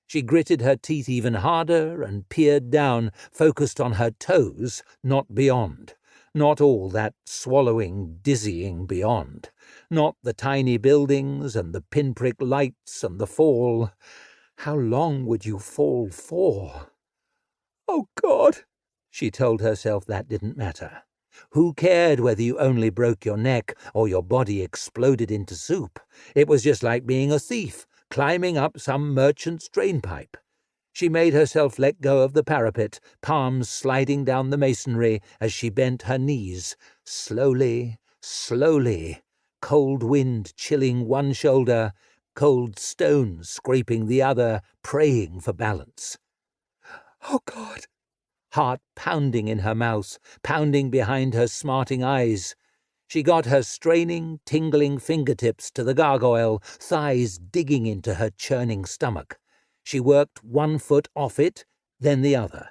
She gritted her teeth even harder and peered down, focused on her toes, not beyond. Not all that swallowing, dizzying beyond. Not the tiny buildings and the pinprick lights and the fall. How long would you fall for? "Oh, God!" She told herself that didn't matter. Who cared whether you only broke your neck or your body exploded into soup? It was just like being a thief, climbing up some merchant's drainpipe. She made herself let go of the parapet, palms sliding down the masonry as she bent her knees. Slowly, slowly, cold wind chilling one shoulder, cold stone scraping the other, praying for balance. "Oh, God!" Heart pounding in her mouth, pounding behind her smarting eyes. She got her straining, tingling fingertips to the gargoyle, thighs digging into her churning stomach. She worked one foot off it, then the other.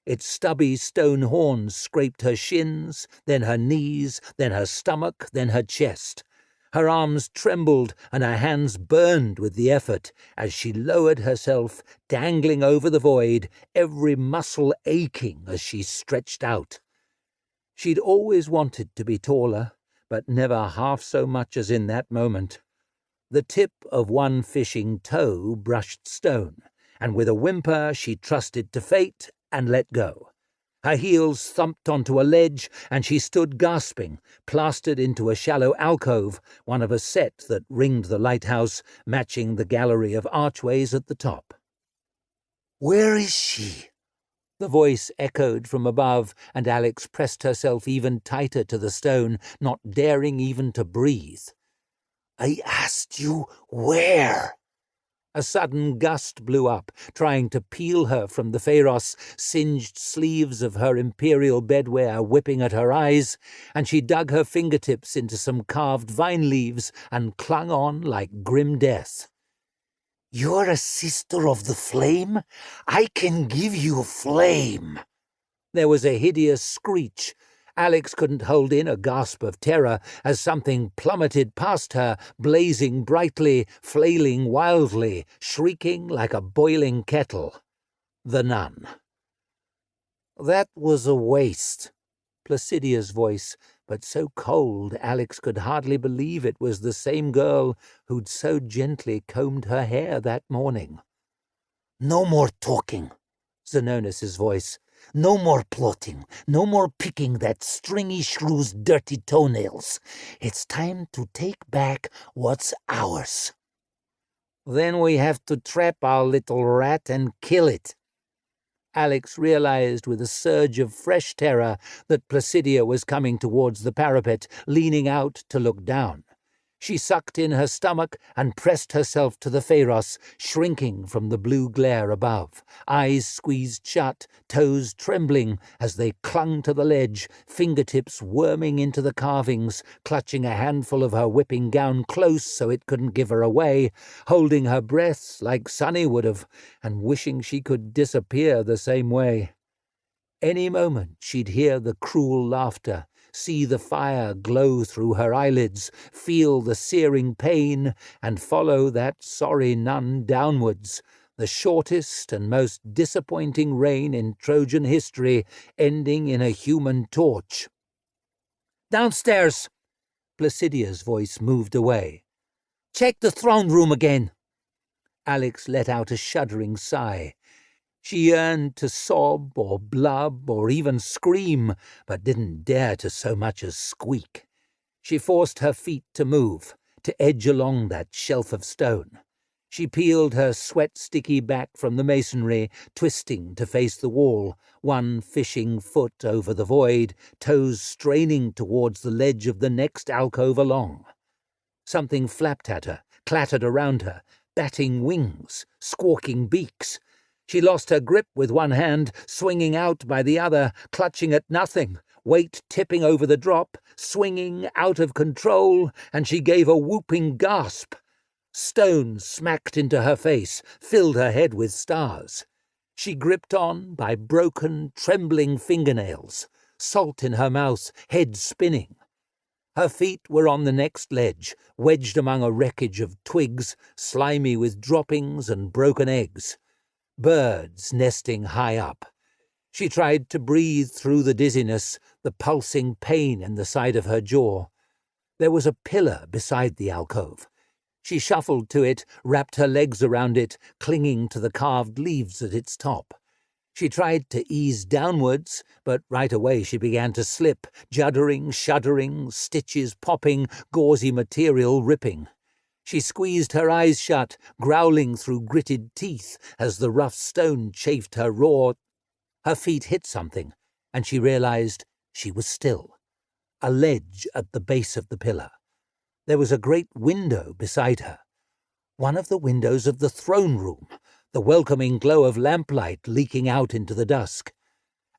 Its stubby stone horns scraped her shins, then her knees, then her stomach, then her chest. Her arms trembled and her hands burned with the effort as she lowered herself, dangling over the void, every muscle aching as she stretched out. She'd always wanted to be taller, but never half so much as in that moment. The tip of one fishing toe brushed stone, and with a whimper she trusted to fate and let go. Her heels thumped onto a ledge, and she stood gasping, plastered into a shallow alcove, one of a set that ringed the lighthouse, matching the gallery of archways at the top. "Where is she?" The voice echoed from above, and Alex pressed herself even tighter to the stone, not daring even to breathe. "I asked you where?" A sudden gust blew up, trying to peel her from the pharos, singed sleeves of her imperial bedwear whipping at her eyes, and she dug her fingertips into some carved vine leaves and clung on like grim death. "You're a sister of the flame? I can give you flame." There was a hideous screech. Alex couldn't hold in a gasp of terror as something plummeted past her, blazing brightly, flailing wildly, shrieking like a boiling kettle. The nun. "That was a waste," Placidia's voice, but so cold Alex could hardly believe it was the same girl who'd so gently combed her hair that morning. "No more talking," Zenonis's voice. "No more plotting, no more picking that stringy shrew's dirty toenails. It's time to take back what's ours." "Then we have to trap our little rat and kill it." Alex realized with a surge of fresh terror that Placidia was coming towards the parapet, leaning out to look down. She sucked in her stomach and pressed herself to the pharos, shrinking from the blue glare above, eyes squeezed shut, toes trembling as they clung to the ledge, fingertips worming into the carvings, clutching a handful of her whipping gown close so it couldn't give her away, holding her breath like Sunny would have, and wishing she could disappear the same way. Any moment she'd hear the cruel laughter, see the fire glow through her eyelids, feel the searing pain, and follow that sorry nun downwards, the shortest and most disappointing reign in Trojan history, ending in a human torch. "Downstairs!" Placidia's voice moved away. "Check the throne room again." Alex let out a shuddering sigh. She yearned to sob or blub or even scream, but didn't dare to so much as squeak. She forced her feet to move, to edge along that shelf of stone. She peeled her sweat-sticky back from the masonry, twisting to face the wall, one fishing foot over the void, toes straining towards the ledge of the next alcove along. Something flapped at her, clattered around her, batting wings, squawking beaks. She lost her grip with one hand, swinging out by the other, clutching at nothing, weight tipping over the drop, swinging out of control, and she gave a whooping gasp. Stone smacked into her face, filled her head with stars. She gripped on by broken, trembling fingernails, salt in her mouth, head spinning. Her feet were on the next ledge, wedged among a wreckage of twigs, slimy with droppings and broken eggs. Birds nesting high up. She tried to breathe through the dizziness, the pulsing pain in the side of her jaw. There was a pillar beside the alcove. She shuffled to it, wrapped her legs around it, clinging to the carved leaves at its top. She tried to ease downwards, but right away she began to slip, juddering, shuddering, stitches popping, gauzy material ripping. She squeezed her eyes shut, growling through gritted teeth as the rough stone chafed her raw. Her feet hit something, and she realized she was still. A ledge at the base of the pillar. There was a great window beside her. One of the windows of the throne room, the welcoming glow of lamplight leaking out into the dusk.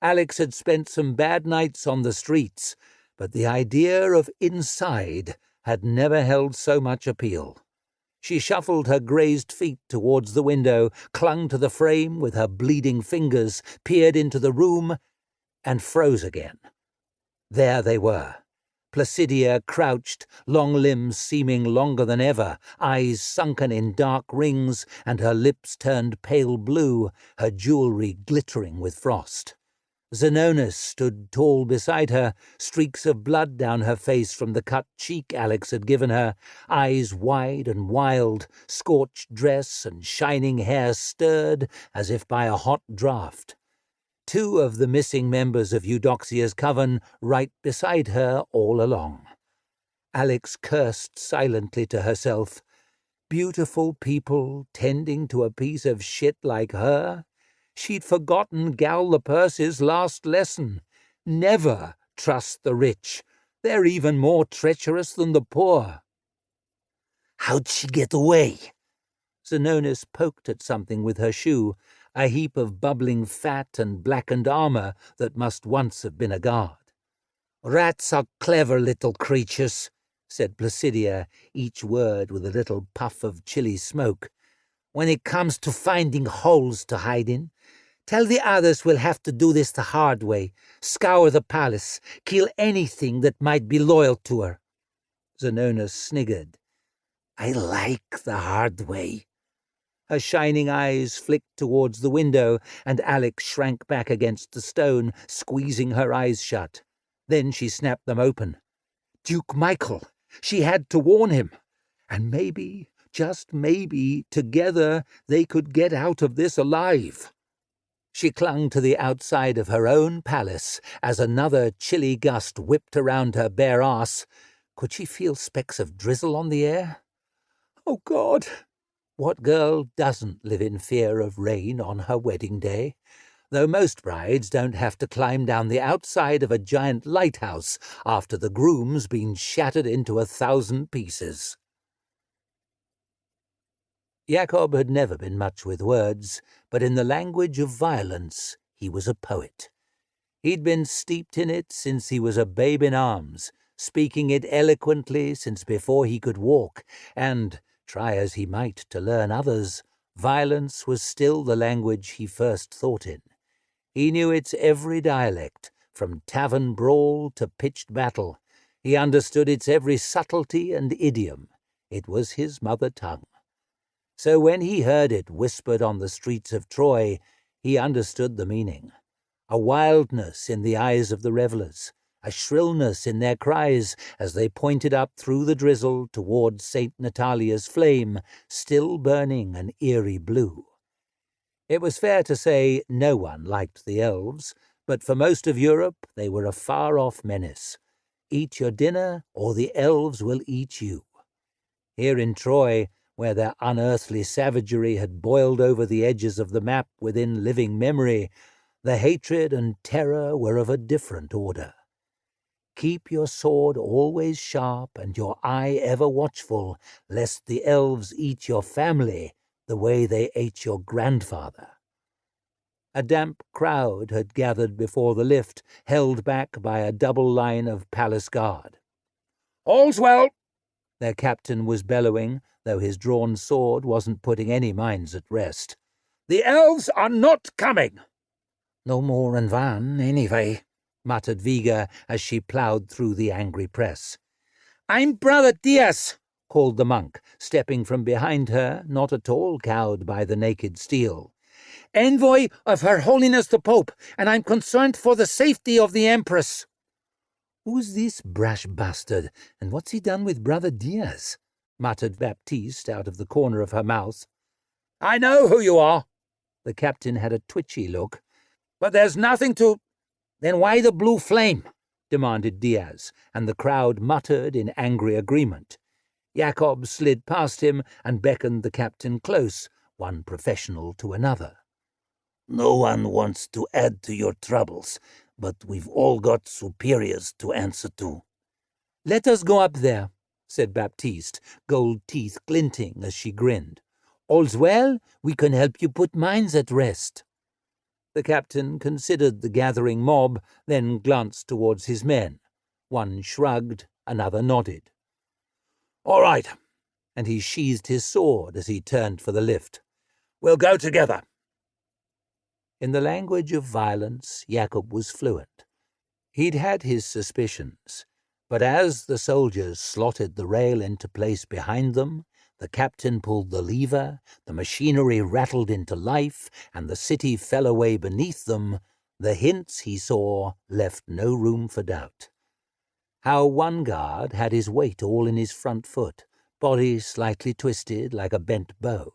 Alex had spent some bad nights on the streets, but the idea of inside had never held so much appeal. She shuffled her grazed feet towards the window, clung to the frame with her bleeding fingers, peered into the room, and froze again. There they were. Placidia crouched, long limbs seeming longer than ever, eyes sunken in dark rings, and her lips turned pale blue, her jewelry glittering with frost. Zenonis stood tall beside her, streaks of blood down her face from the cut cheek Alex had given her, eyes wide and wild, scorched dress and shining hair stirred as if by a hot draught. Two of the missing members of Eudoxia's coven right beside her all along. Alex cursed silently to herself. Beautiful people tending to a piece of shit like her? She'd forgotten Gal the Purse's last lesson. Never trust the rich. They're even more treacherous than the poor. How'd she get away? Zenonis poked at something with her shoe, a heap of bubbling fat and blackened armor that must once have been a guard. Rats are clever little creatures, said Placidia, each word with a little puff of chilly smoke. When it comes to finding holes to hide in, tell the others we'll have to do this the hard way, scour the palace, kill anything that might be loyal to her. Zenonis sniggered. I like the hard way. Her shining eyes flicked towards the window, and Alex shrank back against the stone, squeezing her eyes shut. Then she snapped them open. Duke Michael! She had to warn him. And maybe, just maybe, together they could get out of this alive. She clung to the outside of her own palace as another chilly gust whipped around her bare arse. Could she feel specks of drizzle on the air? Oh, God! What girl doesn't live in fear of rain on her wedding day? Though most brides don't have to climb down the outside of a giant lighthouse after the groom's been shattered into 1,000 pieces. Jacob had never been much with words, but in the language of violence he was a poet. He'd been steeped in it since he was a babe in arms, speaking it eloquently since before he could walk, and, try as he might to learn others, violence was still the language he first thought in. He knew its every dialect, from tavern brawl to pitched battle. He understood its every subtlety and idiom. It was his mother tongue. So when he heard it whispered on the streets of Troy, he understood the meaning. A wildness in the eyes of the revellers, a shrillness in their cries as they pointed up through the drizzle towards St. Natalia's flame, still burning an eerie blue. It was fair to say no one liked the elves, but for most of Europe they were a far-off menace. Eat your dinner, or the elves will eat you. Here in Troy, where their unearthly savagery had boiled over the edges of the map within living memory, the hatred and terror were of a different order. Keep your sword always sharp and your eye ever watchful, lest the elves eat your family the way they ate your grandfather. A damp crowd had gathered before the lift, held back by a double line of palace guard. "All's well," their captain was bellowing, though his drawn sword wasn't putting any minds at rest. "The elves are not coming." "No more than one, anyway," muttered Viga as she ploughed through the angry press. "I'm Brother Diaz," called the monk, stepping from behind her, not at all cowed by the naked steel. "envoy of Her Holiness the Pope, and I'm concerned for the safety of the Empress." "Who's this brash bastard, and what's he done with Brother Diaz?" muttered Baptiste out of the corner of her mouth. "I know who you are." The captain had a twitchy look. "But there's nothing to—" "Then why the blue flame?" demanded Diaz, and the crowd muttered in angry agreement. Jacob slid past him and beckoned the captain close, one professional to another. "No one wants to add to your troubles, but we've all got superiors to answer to." "Let us go up there," said Baptiste, gold teeth glinting as she grinned. "All's well, we can help you put minds at rest." The captain considered the gathering mob, then glanced towards his men. One shrugged, another nodded. "All right," and he sheathed his sword as he turned for the lift. "We'll go together." In the language of violence, Jacob was fluent. He'd had his suspicions, but as the soldiers slotted the rail into place behind them, the captain pulled the lever, the machinery rattled into life, and the city fell away beneath them, the hints he saw left no room for doubt. How one guard had his weight all in his front foot, body slightly twisted like a bent bow.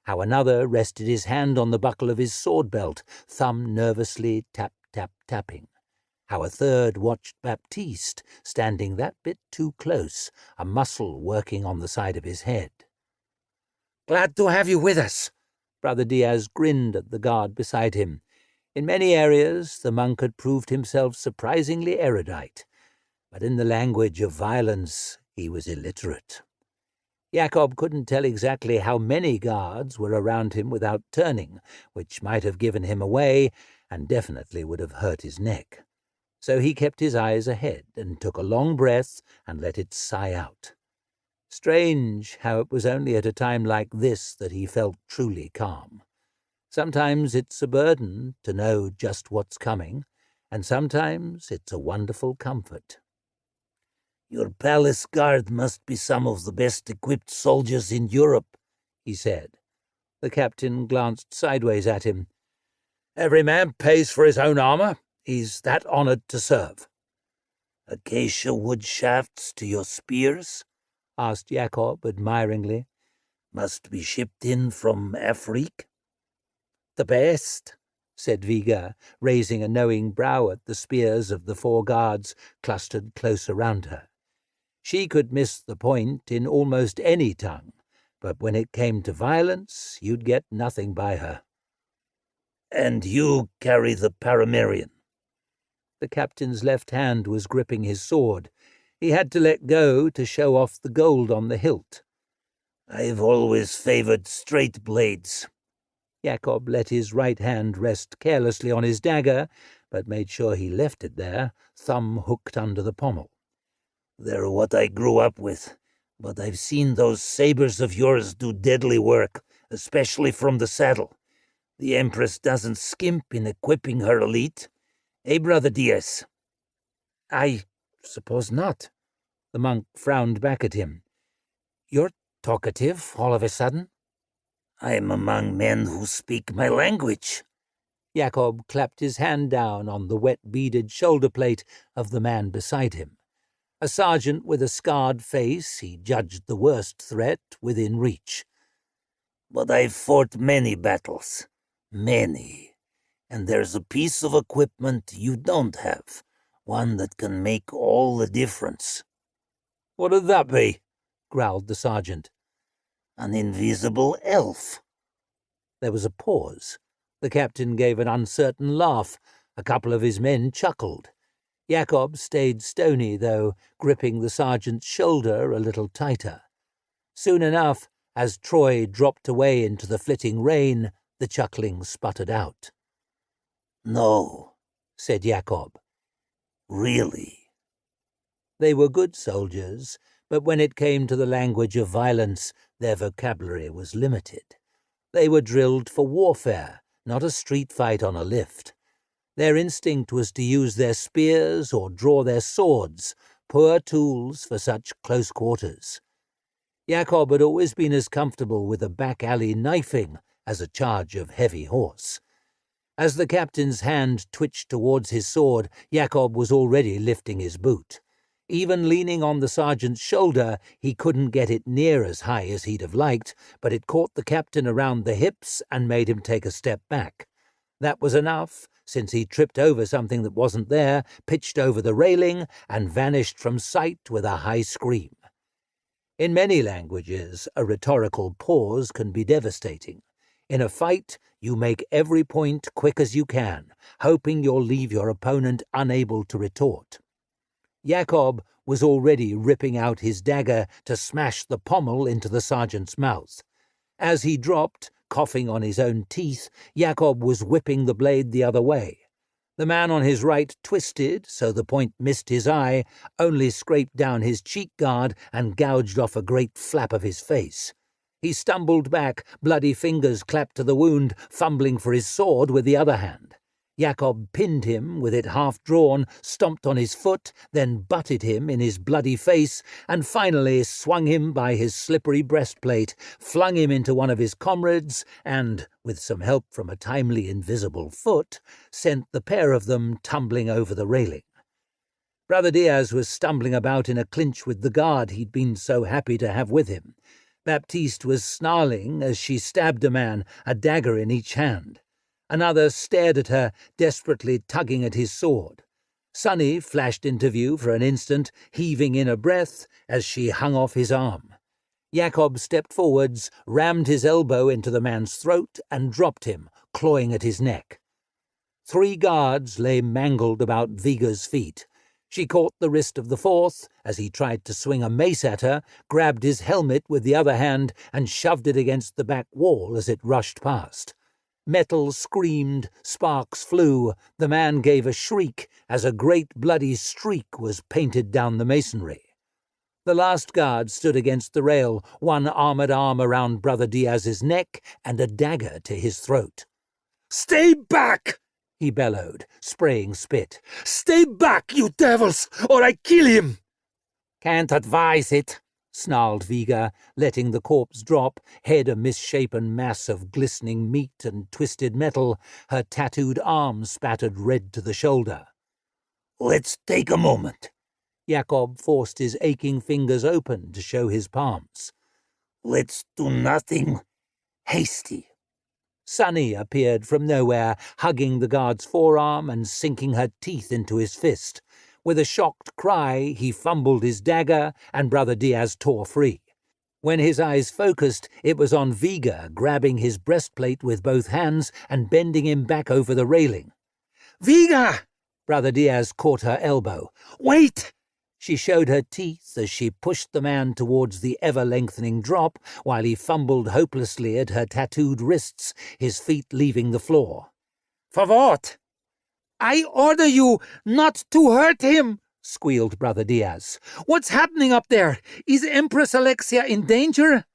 How another rested his hand on the buckle of his sword belt, thumb nervously tap-tap-tapping. How a third watched Baptiste, standing that bit too close, a muscle working on the side of his head. "Glad to have you with us." Brother Diaz grinned at the guard beside him. In many areas the monk had proved himself surprisingly erudite, but in the language of violence he was illiterate. Jacob couldn't tell exactly how many guards were around him without turning, which might have given him away and definitely would have hurt his neck. So he kept his eyes ahead and took a long breath and let it sigh out. Strange how it was only at a time like this that he felt truly calm. Sometimes it's a burden to know just what's coming, and sometimes it's a wonderful comfort. "Your palace guard must be some of the best equipped soldiers in Europe," he said. The captain glanced sideways at him. "Every man pays for his own armor. He's that honored to serve." "Acacia wood shafts to your spears?" asked Jacob admiringly. "Must be shipped in from Afrique?" "The best," said Viga, raising a knowing brow at the spears of the 4 guards clustered close around her. She could miss the point in almost any tongue, but when it came to violence, you'd get nothing by her. "And you carry the Paramerian?" The captain's left hand was gripping his sword. He had to let go to show off the gold on the hilt. "I've always favored straight blades." Jacob let his right hand rest carelessly on his dagger, but made sure he left it there, thumb hooked under the pommel. "They're what I grew up with, but I've seen those sabers of yours do deadly work, especially from the saddle. The Empress doesn't skimp in equipping her elite. Eh, Brother Diaz?" "I suppose not." The monk frowned back at him. "You're talkative all of a sudden." "I'm among men who speak my language." Jacob clapped his hand down on the wet beaded shoulder plate of the man beside him. A sergeant with a scarred face, he judged the worst threat within reach. "But I've fought many battles. Many. And there's a piece of equipment you don't have, one that can make all the difference. What'd that be? Growled the sergeant. An invisible elf. There was a pause. The captain gave an uncertain laugh. A couple of his men chuckled. Jacob stayed stony, though, gripping the sergeant's shoulder a little tighter. Soon enough, as Troy dropped away into the flitting rain, the chuckling sputtered out. No, said Jacob. Really. They were good soldiers, but when it came to the language of violence, their vocabulary was limited. They were drilled for warfare, not a street fight on a lift. Their instinct was to use their spears or draw their swords, poor tools for such close quarters. Jacob had always been as comfortable with a back-alley knifing as a charge of heavy horse. As the captain's hand twitched towards his sword, Jacob was already lifting his boot. Even leaning on the sergeant's shoulder, he couldn't get it near as high as he'd have liked, but it caught the captain around the hips and made him take a step back. That was enough, since he tripped over something that wasn't there, pitched over the railing, and vanished from sight with a high scream. In many languages, a rhetorical pause can be devastating. In a fight, you make every point quick as you can, hoping you'll leave your opponent unable to retort. Jacob was already ripping out his dagger to smash the pommel into the sergeant's mouth. As he dropped, coughing on his own teeth, Jacob was whipping the blade the other way. The man on his right twisted, so the point missed his eye, only scraped down his cheek guard and gouged off a great flap of his face. He stumbled back, bloody fingers clapped to the wound, fumbling for his sword with the other hand. Jacob pinned him with it half drawn, stomped on his foot, then butted him in his bloody face, and finally swung him by his slippery breastplate, flung him into one of his comrades, and, with some help from a timely invisible foot, sent the pair of them tumbling over the railing. Brother Diaz was stumbling about in a clinch with the guard he'd been so happy to have with him. Baptiste was snarling as she stabbed a man, a dagger in each hand. Another stared at her, desperately tugging at his sword. Sonny flashed into view for an instant, heaving in a breath as she hung off his arm. Jacob stepped forwards, rammed his elbow into the man's throat, and dropped him, clawing at his neck. 3 guards lay mangled about Viga's feet. She caught the wrist of the 4th as he tried to swing a mace at her, grabbed his helmet with the other hand, and shoved it against the back wall as it rushed past. Metal screamed, sparks flew, the man gave a shriek as a great bloody streak was painted down the masonry. The last guard stood against the rail, one armoured arm around Brother Diaz's neck and a dagger to his throat. "Stay back!" he bellowed, spraying spit. "Stay back, you devils, or I kill him!" "Can't advise it," snarled Viga, letting the corpse drop, head a misshapen mass of glistening meat and twisted metal, her tattooed arm spattered red to the shoulder. "Let's take a moment." Jacob forced his aching fingers open to show his palms. "Let's do nothing hasty." Sonny appeared from nowhere, hugging the guard's forearm and sinking her teeth into his fist. With a shocked cry, he fumbled his dagger, and Brother Diaz tore free. When his eyes focused, it was on Viga, grabbing his breastplate with both hands and bending him back over the railing. "Viga!" Brother Diaz caught her elbow. "Wait!" She showed her teeth as she pushed the man towards the ever-lengthening drop, while he fumbled hopelessly at her tattooed wrists, his feet leaving the floor. "For what?" "I order you not to hurt him," squealed Brother Diaz. "What's happening up there? Is Empress Alexia in danger?"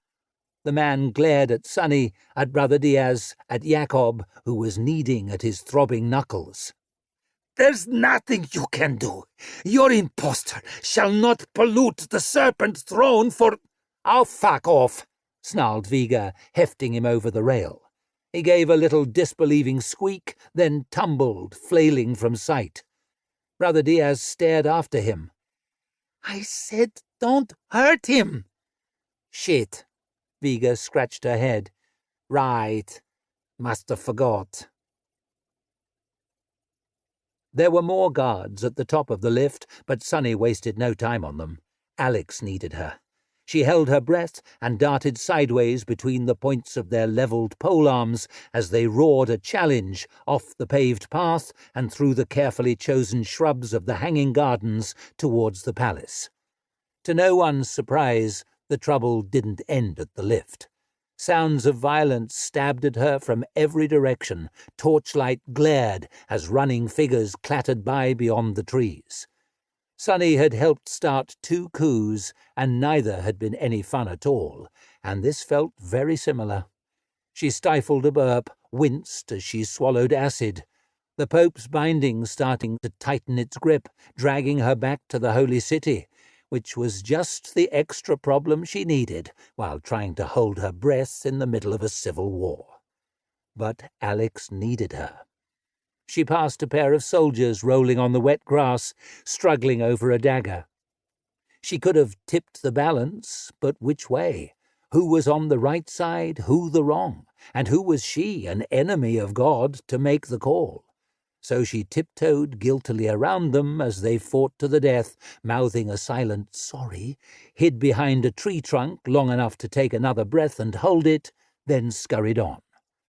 The man glared at Sonny, at Brother Diaz, at Jacob, who was kneading at his throbbing knuckles. "There's nothing you can do. Your impostor shall not pollute the serpent throne for—" "Oh, fuck off," snarled Viga, hefting him over the rail. He gave a little disbelieving squeak, then tumbled, flailing from sight. Brother Diaz stared after him. "I said don't hurt him." "Shit." Viga scratched her head. "Right. Must have forgot." There were more guards at the top of the lift, but Sunny wasted no time on them. Alex needed her. She held her breath and darted sideways between the points of their levelled polearms as they roared a challenge off the paved path and through the carefully chosen shrubs of the hanging gardens towards the palace. To no one's surprise, the trouble didn't end at the lift. Sounds of violence stabbed at her from every direction. Torchlight glared as running figures clattered by beyond the trees. Sunny had helped start 2 coups, and neither had been any fun at all, and this felt very similar. She stifled a burp, winced as she swallowed acid. The Pope's binding starting to tighten its grip, dragging her back to the Holy City, which was just the extra problem she needed while trying to hold her breath in the middle of a civil war. But Alex needed her. She passed a pair of soldiers rolling on the wet grass, struggling over a dagger. She could have tipped the balance, but which way? Who was on the right side, who the wrong? And who was she, an enemy of God, to make the call? So she tiptoed guiltily around them as they fought to the death, mouthing a silent sorry, hid behind a tree trunk long enough to take another breath and hold it, then scurried on.